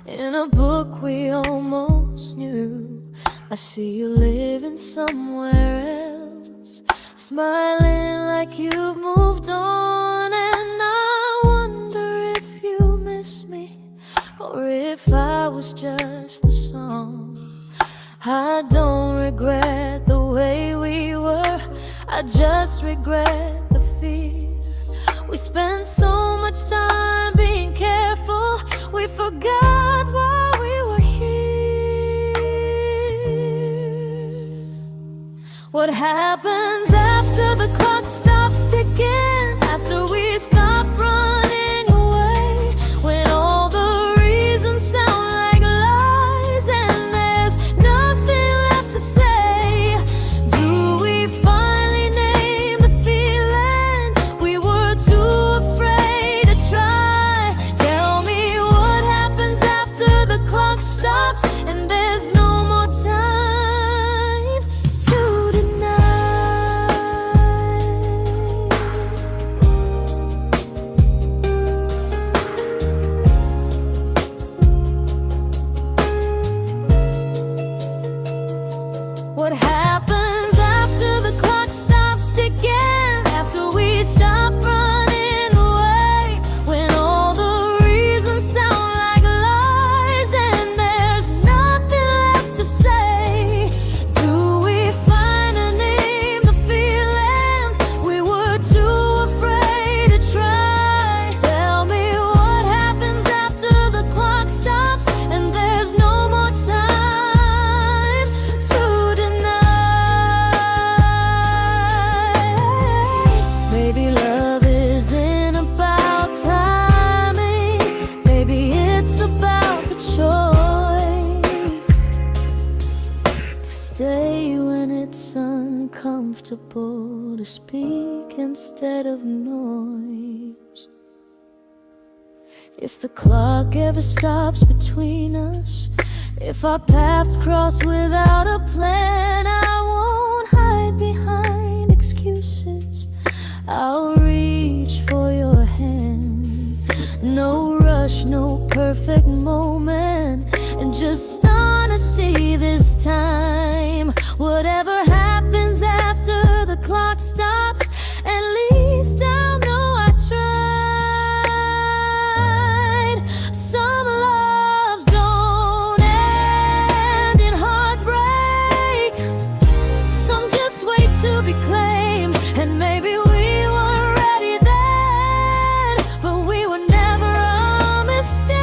in a book we almost knew. I see you living somewhere else, smiling like you've moved on, and I wonder if you miss me or if I was just the song. I don't regret the way we were, I just regret the fear. We spent so much time being careful, we forgot why we were here. What happens after the clock stops ticking, after we stop running away, when all the reasons sound like lies and there's nothing left to say? Do we finally name the feeling we were too afraid to try? comfortable to speak instead of noise. If the clock ever stops between us, if our paths cross without a plan, I won't hide behind excuses. I'll reach for your hand. No rush, no perfect moment, and just honesty this time. Whatever happens after the clock stops, at least I'll know I tried. Some loves don't end in heartbreak, some just wait to be claimed. And maybe we weren't ready then, but we were never a mistake.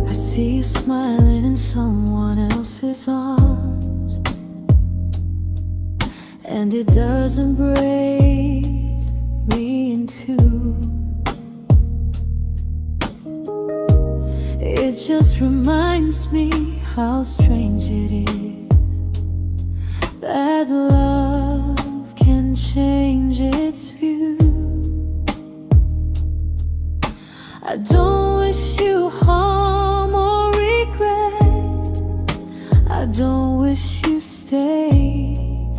I see you smiling in someone else's arms, and it doesn't break me in two. It just reminds me how strange it is that love can change its view. I don't wish you harm or regret, I don't wish you stayed.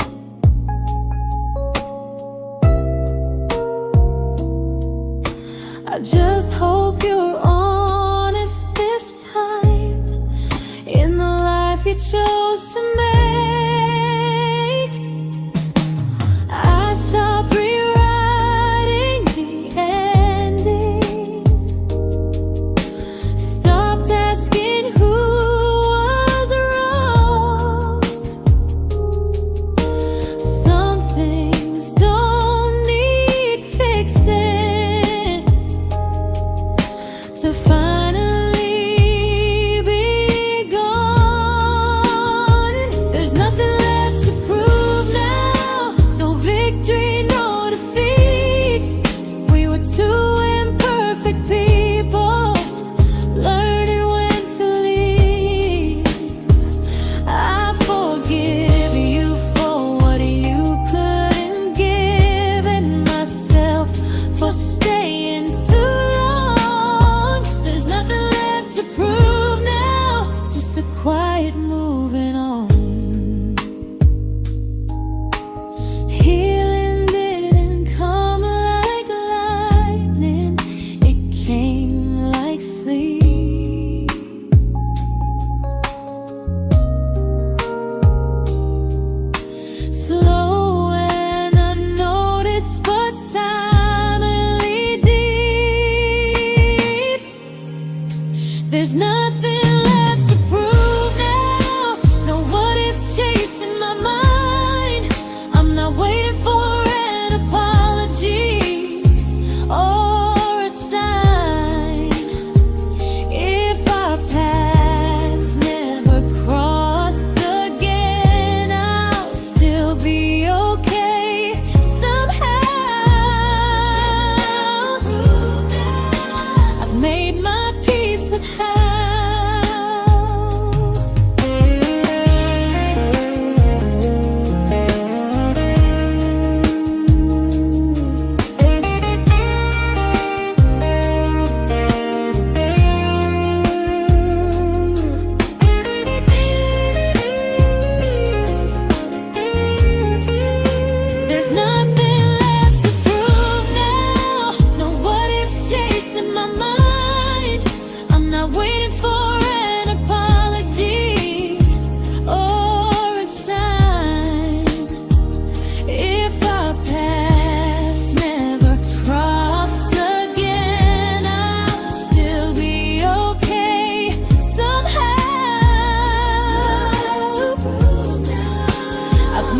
I just hope you're honest this time in the life you chose to make.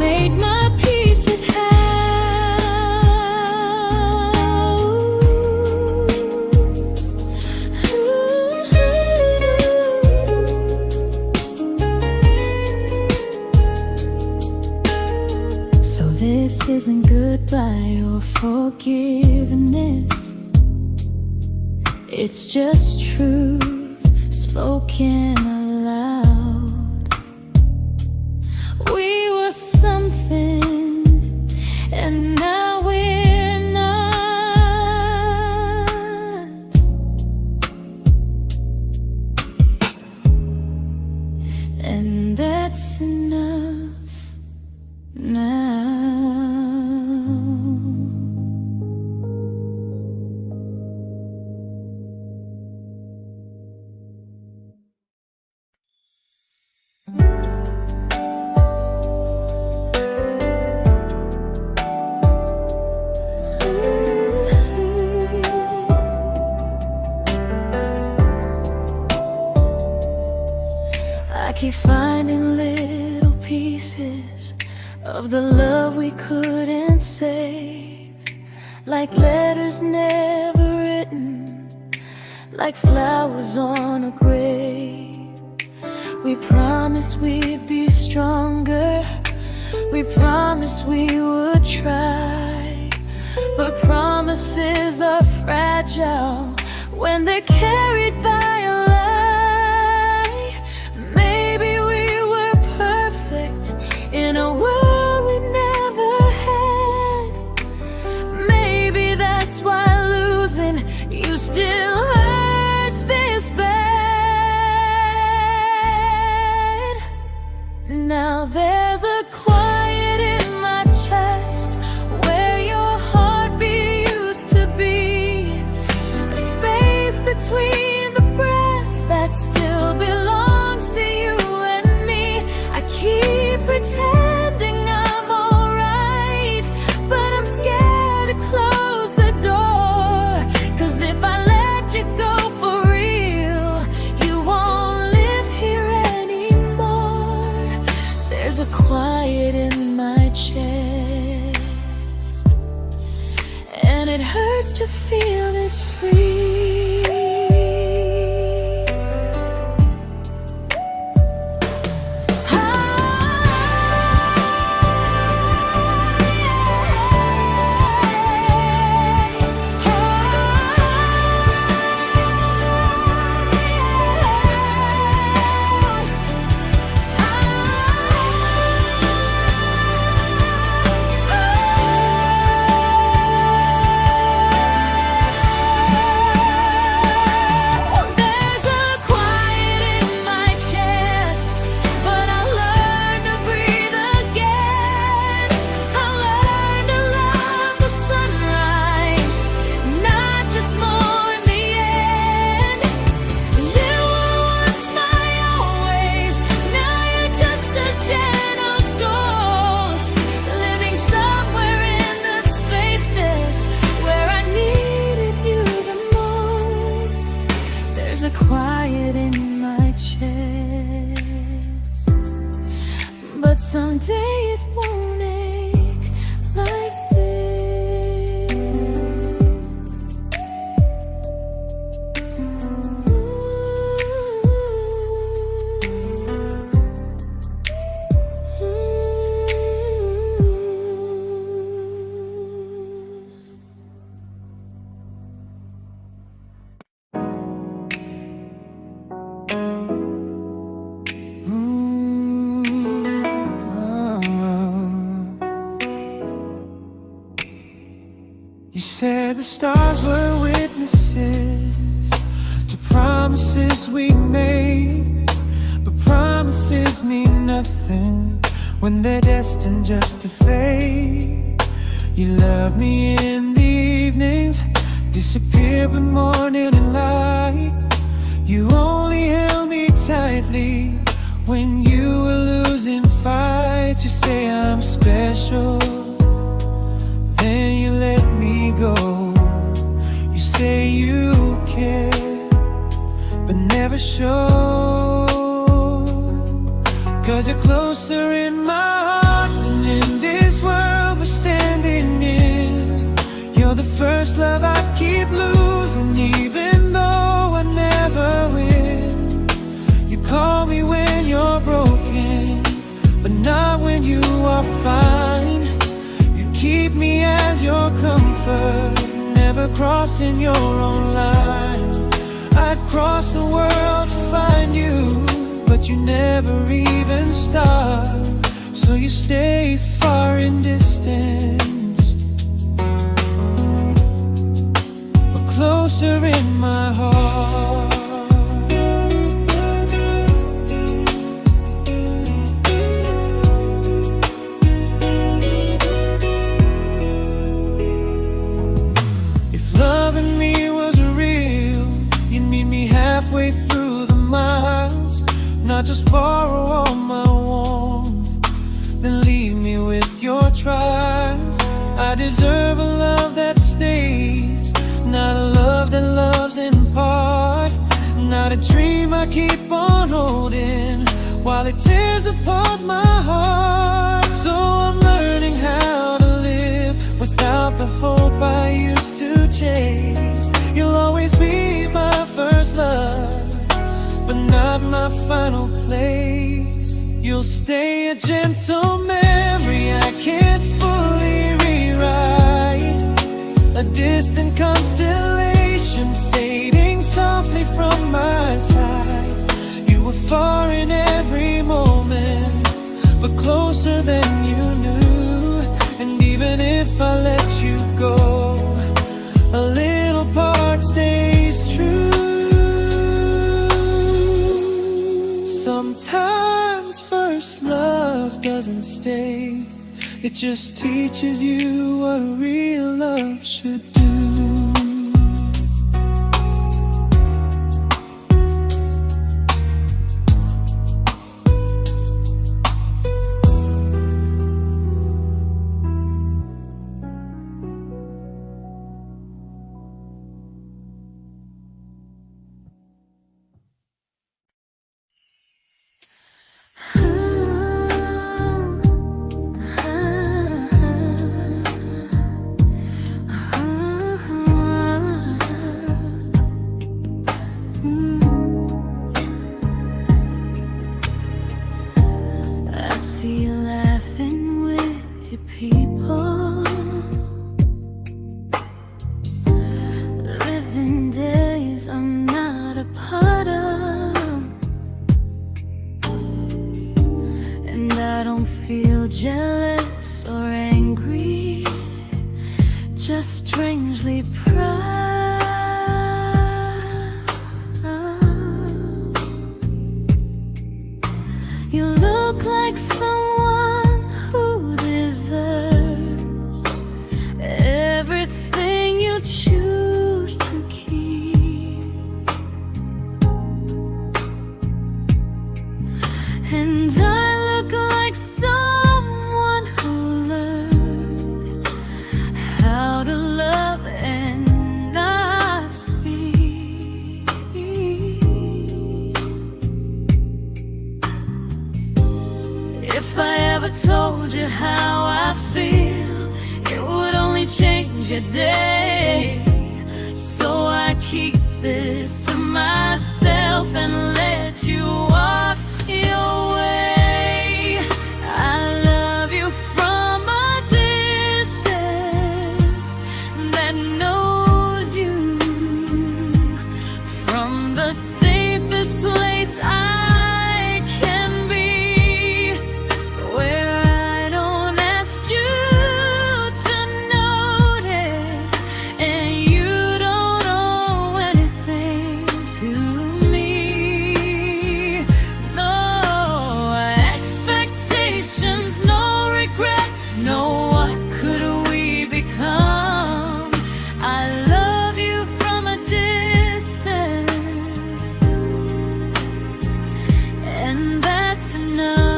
made my peace with This isn't goodbye or forgiveness. It's just truth spoken aloud. We were something, and now we're not. And that's enough now. I keep finding little pieces of the love we couldn't save, like letters never written, like flowers on a grave. We promised we'd be stronger, we promised we would try, but promises are fragile when they're carried by a lie. Maybe we were perfect in a world we never had. Maybe that's why losing you still hurts this bad. Now there's a quiet in my chest where your heartbeat used to be, a space between the breaths that still belongs to you and me. I keep pretending I'm alright, but I'm scared to close the door, 'cause if I let you go for real, you won't live here anymore. There's a quiet in my chest, and it hurts to feel this free. Quiet in my chest, but someday it won't ache like this.
You said the stars were witnesses to promises we made, but promises mean nothing when they're destined just to fade. You love me in the evenings, disappear when morning and light. You only held me tightly when you were losing fights. You say I'm special, then you let me go. You say you care, but never show, 'cause you're closer in my heart than in comfort, never crossing your own line. I'd cross the world to find you, but you never even start. So you stay far in distance, but closer in my heart. If loving me was real, you'd meet me halfway through the miles, not just borrow all my warmth, then leave me with your trials. I deserve a love that stays, not a love that loves in part, not a dream I keep on holding while it tears apart my heart. So I'm learning how to live without the hope I used to chase. You'll always be my first love, but not my final place. You'll stay a gentle memory I can't fully rewrite, a distant constellation fading softly from my side. You were far in every moment, but closer than you knew. And even if I let you go, a little part stays true. Sometimes first love doesn't stay, it just teaches you what real love should do.
I see you laughing with your people, living days I'm not a part of, and I don't feel jealous or angry, just strangely proud. You look like someone who deserves everything you choose to keep, and I look like someone who learned how to love and not speak. If I ever told you how I feel, it would only change your day. So I keep this to myself and let you walk your way. I love you from a distance that knows you, from the safest place I can be, where I don't ask you to notice, and you don't owe anything to me. No expectations, no regret, no what could we become. I love you from a distance, and that's enough.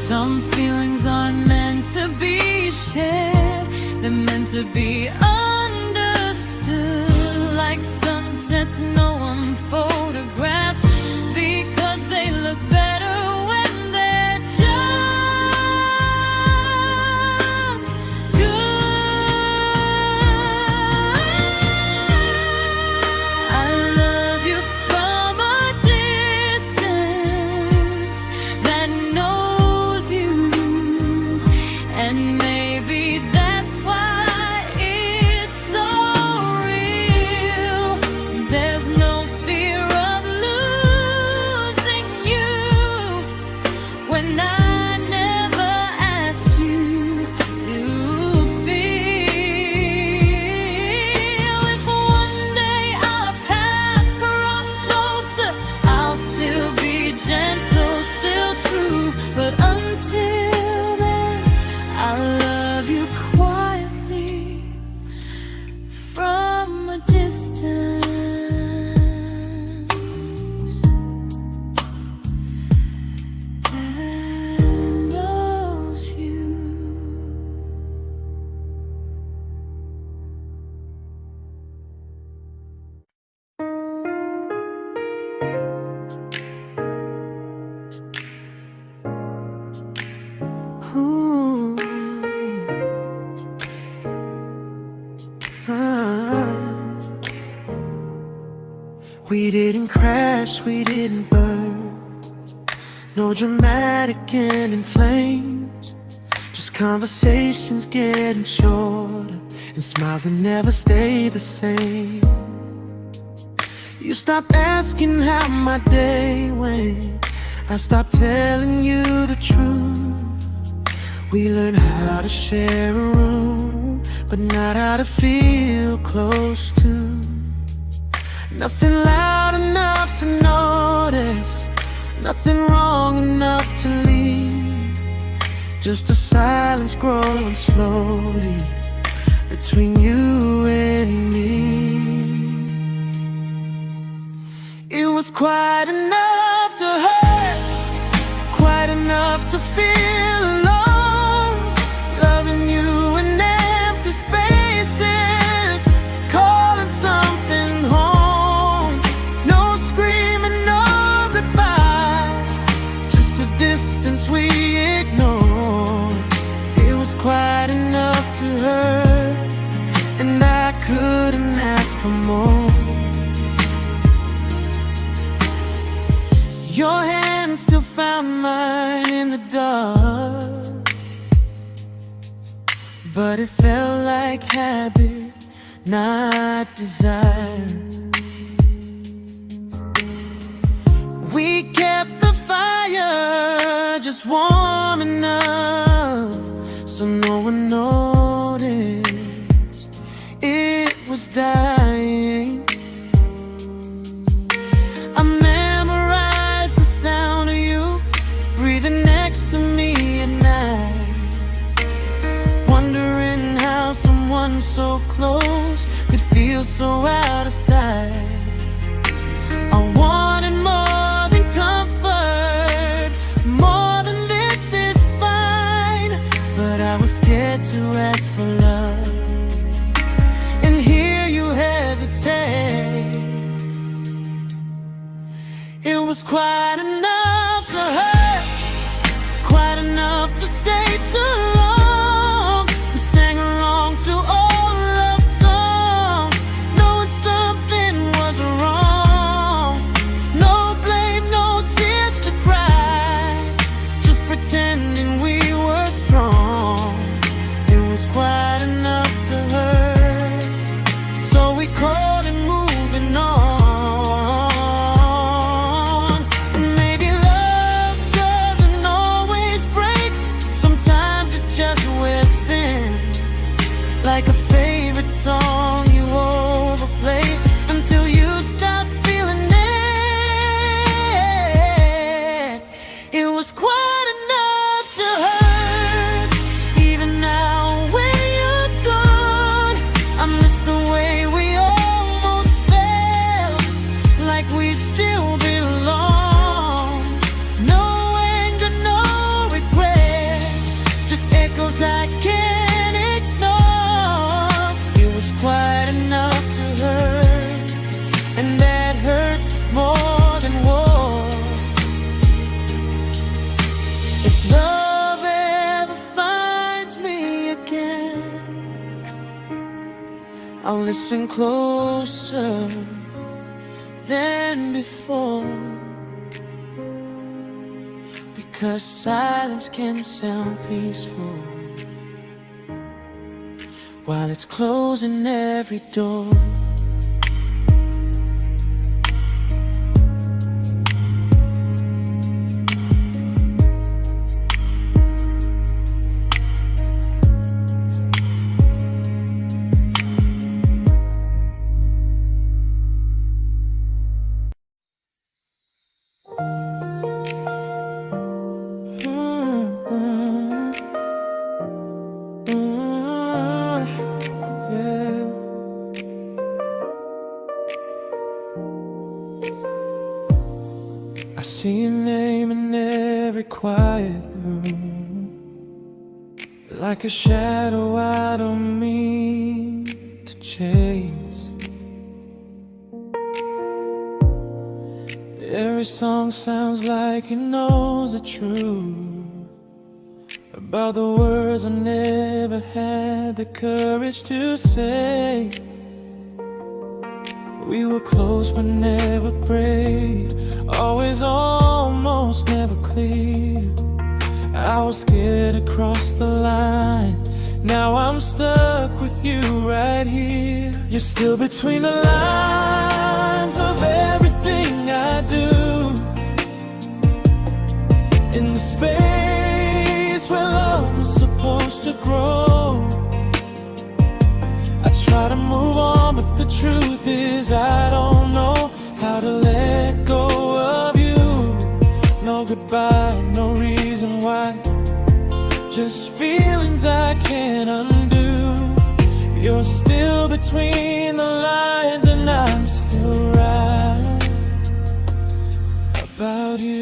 Some feelings aren't meant to be shared, they're meant to be understood, like sunsets no one photographs, because they look better when they're just good. I love you from a distance,
We didn't crash, we didn't burn. No dramatic end in flames. Just conversations getting shorter, and smiles that never stay the same. You stopped asking how my day went. I stopped telling you the truth. We learned how to share a room, but not how to feel close to. Nothing loud enough to notice, nothing wrong enough to leave. Just a silence growing slowly between you and me. It was quite enough to hurt, quite enough to feel alone. Loving you in empty spaces, calling something home. No screaming, no goodbye, just a distance we ignored. It was quite enough to hurt, and I couldn't ask for more. Your hand still found mine in the dark, but it felt like habit, not desire. We kept the fire just warm enough so no one noticed it was dying. I memorized the sound of you breathing next to me at night, wondering how someone so close could feel so out of sight. I wanted more than comfort, more than this is fine, but I was scared to ask for love and hear you hesitate. It was quite enough to hurt, quite enough to stay too long. We sang along to old love songs, knowing something was wrong. No blame, no tears to cry, just pretending we were strong. It was quite enough to hurt, so we called and moving on. Like a favorite song you overplay until you stop feeling it. It was quite enough to hurt. Even now when you're gone, I miss the way we almost felt, like we still belong. No anger, no regret, just echoes I can't ignore. It was quite enough to hurt, and that hurts more than war. If love ever finds me again, I'll listen closer than before, because silence can sound peaceful while it's closing every door. I see your name in every quiet room, like a shadow I don't mean to chase. Every song sounds like it knows the truth about the words I never had the courage to say. We were close but never prayed, always almost never clear. I was scared to cross the line, now I'm stuck with you right here. You're still between the lines of everything I do, in the space where love was supposed to grow. I try to move on, but the truth is I don't know how to let go of you. No goodbye, no reason why, just feelings I can't undo. You're still between the lines and I'm still right about you.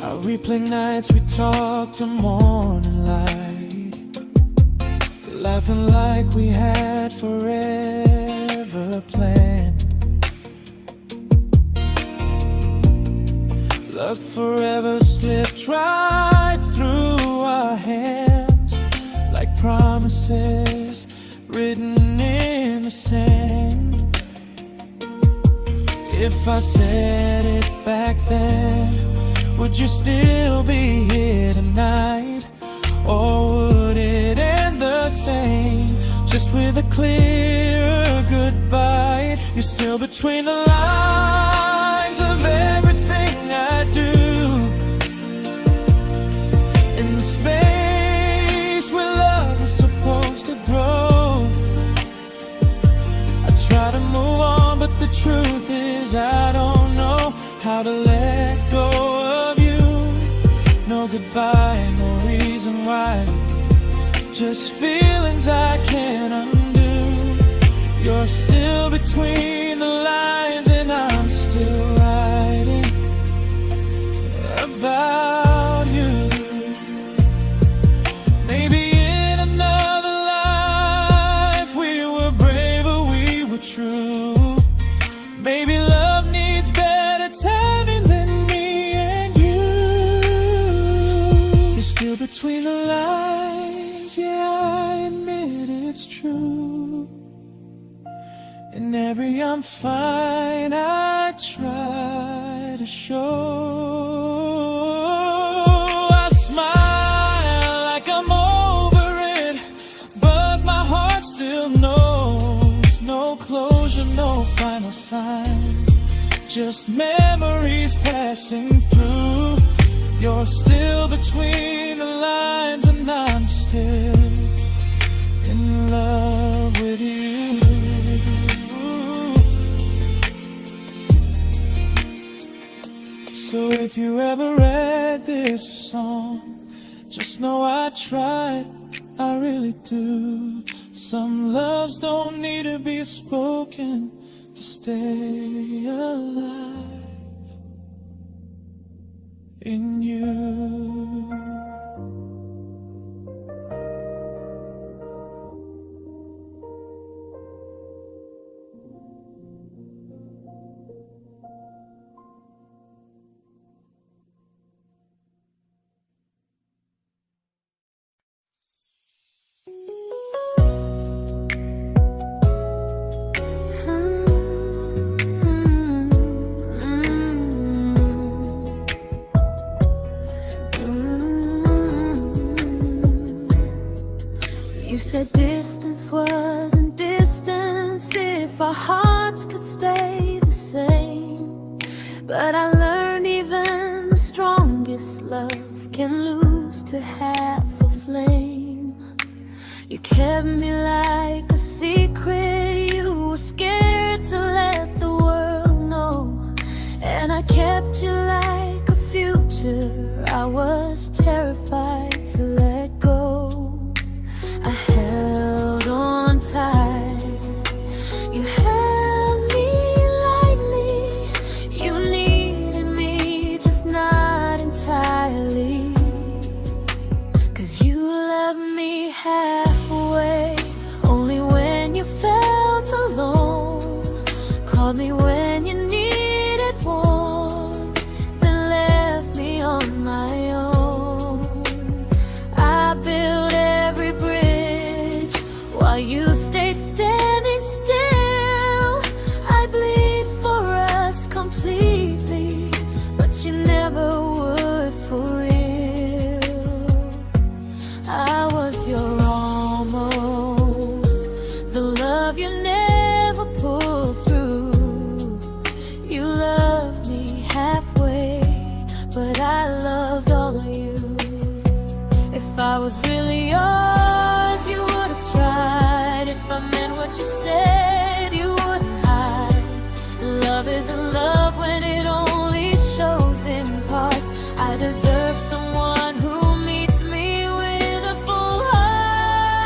I replay nights we talk to morning light, laughing like we had forever planned. Luck forever slipped right through our hands, like promises written in the sand. If I said it back then, would you still be here tonight? Or would it end the same, just with a clear goodbye? You're still between the lines of everything I do, in the space where love was supposed to grow. I try to move on, but the truth is I don't know how to let go of you. No goodbye, no reason why, just feelings I can't undo. You're still between the lines and I'm still writing about you. Maybe in another life we were braver, we were true. Maybe love needs better timing than me and you. You're still between the lines, yeah, I admit it's true. In every I'm fine I try to show. I smile like I'm over it, but my heart still knows. No closure, no final sign, just memories passing through. You're still between the lines and I'm still in love with you. So if you ever read this song, just know I tried, I really do. Some loves don't need to be spoken to stay alive in you.
You said distance wasn't distance if our hearts could stay the same. But I learned even the strongest love can lose to half a flame. You kept me like a secret, you were scared to let the world know. And I kept you like a future, I was terrified to let go. I held on tight, you held me lightly. You needed me, just not entirely. 'Cause you left me halfway, only when you felt alone. Called me when you needed warmth, then left me on my own. I you stayed standing still. I bleed for us completely, but you never would for real. I was your almost, the love you never pulled through. You loved me halfway, but I loved all of you. If I was really yours, you would have tried. If I meant what you said, you wouldn't hide. Love isn't love when it only shows in parts. I deserve someone who meets me with a full heart.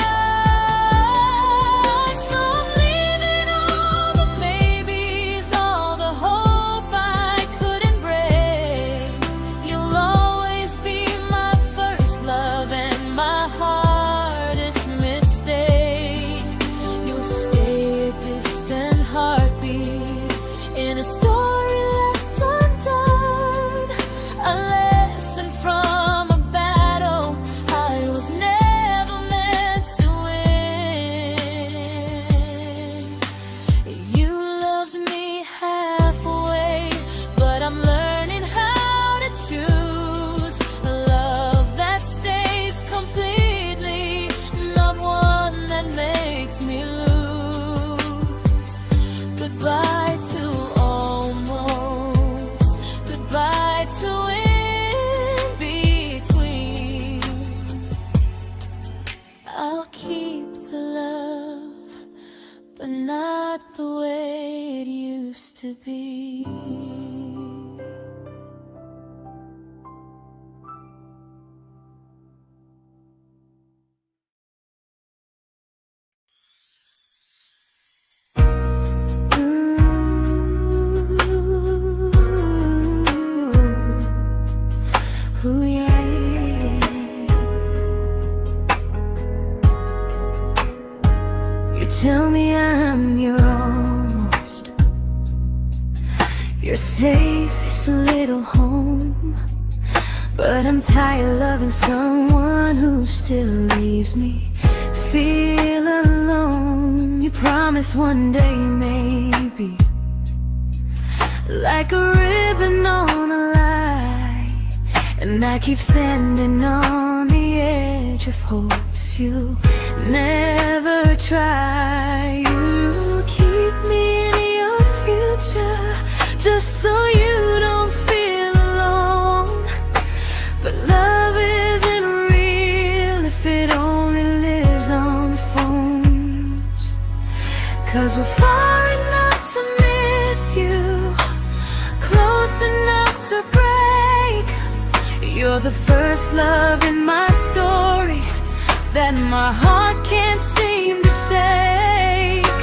So I'm leaving all the maybes, all the hope I couldn't break. You'll always be my first love and my hardest mistake. You'll stay a distant heartbeat in a story left undone, a lesson from a battle I was never meant to win. You loved me halfway, but I'm learning how to choose a love that stays completely, not one that makes me lose. Goodbye to almost, goodbye to in between. I'll keep the love, but not the way it used to be. Ooh, yeah. You tell me I'm your almost, your safest little home, but I'm tired loving someone who still leaves me feel alone. You promise one day maybe, like a ribbon on a line, and I keep standing on the edge of hopes you never try. You keep me in your future just so you don't feel alone. But love isn't real if it only lives on the phones. 'Cause we're far enough to miss you, close enough to break. You're the first love in my story that my heart can't seem to shake.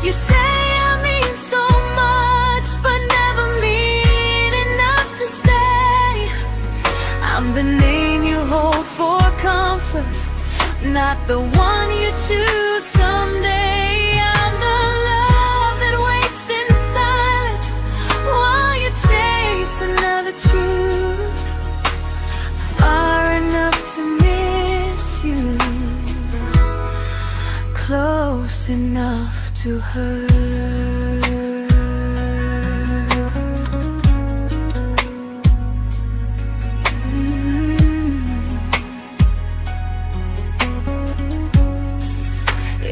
You say I mean so much, but never mean enough to stay. I'm the name you hold for comfort, not the one you choose someday. I'm the love that waits in silence while you chase another truth. Far enough to miss you, close enough to hurt.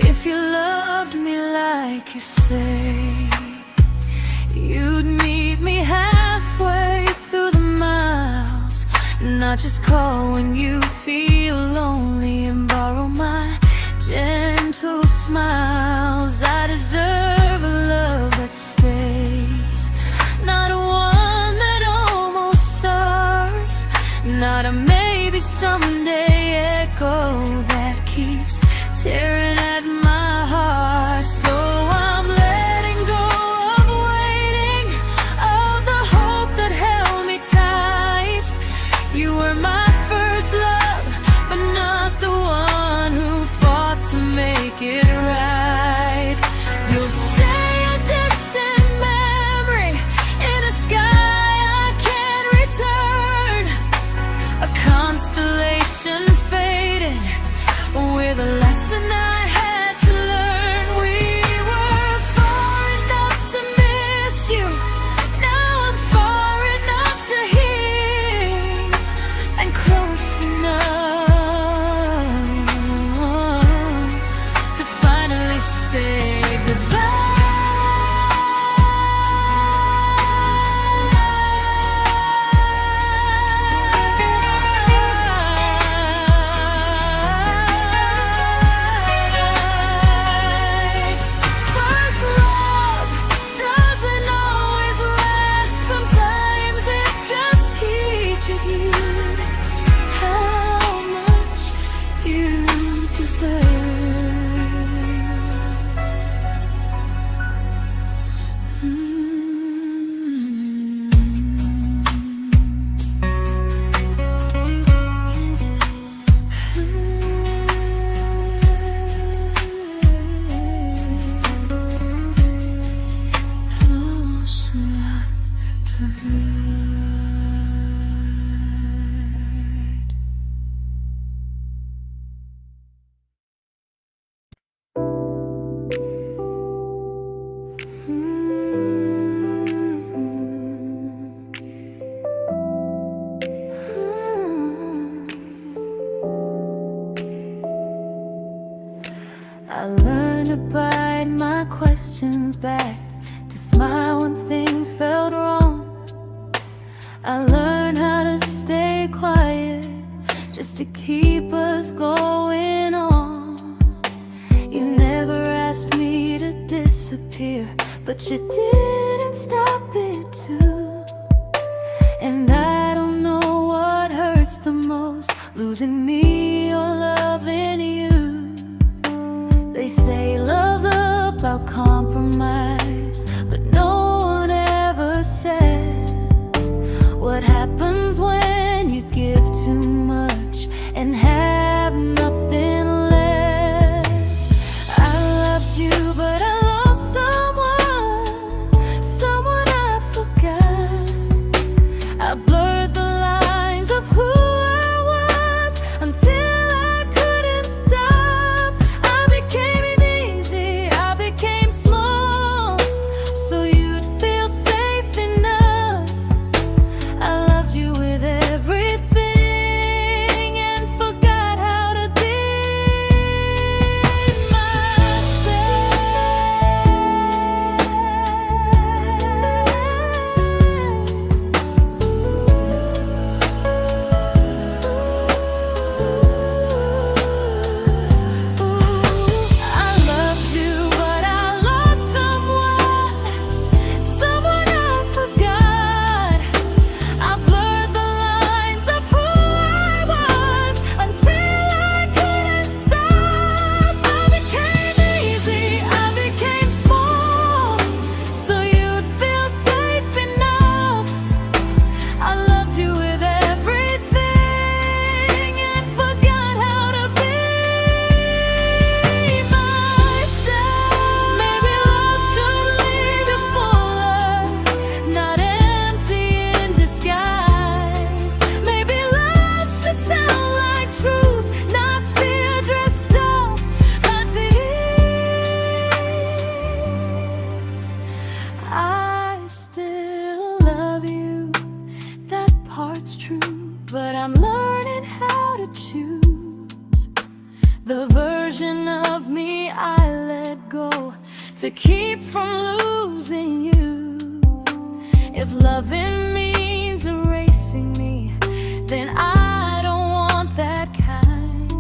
If you loved me like you say, you'd meet me halfway through the miles, not just call when you feel lonely and borrow my gentle smiles. I deserve a love that stays, not one that almost starts, not a maybe someday echo that keeps tearing at my heart. So I'm letting go of waiting, of the hope that held me tight. You were my first love, but not the one who fought to make it right. You'll stay a distant memory in a sky I can't return, a constellation faded with a lesson I I learned to bite my questions back, to smile when things felt wrong. I learned how to stay quiet, just to keep us going on. You never asked me to disappear, but you didn't stop it too. And I don't know what hurts the most, losing me or loving you. They say love's about compromise, but no one ever says what happens when you give too much and have nothing left. I loved you, but I lost someone I forgot. I blurred the lines of who I was until I couldn't stop. I became easy, I became small, so you'd feel safe enough. I loved you with everything and forgot how to be but I'm learning how to choose the version of me I let go to keep from losing you. If loving means erasing me, then I don't want that kind.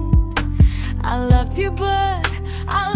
I loved you, but I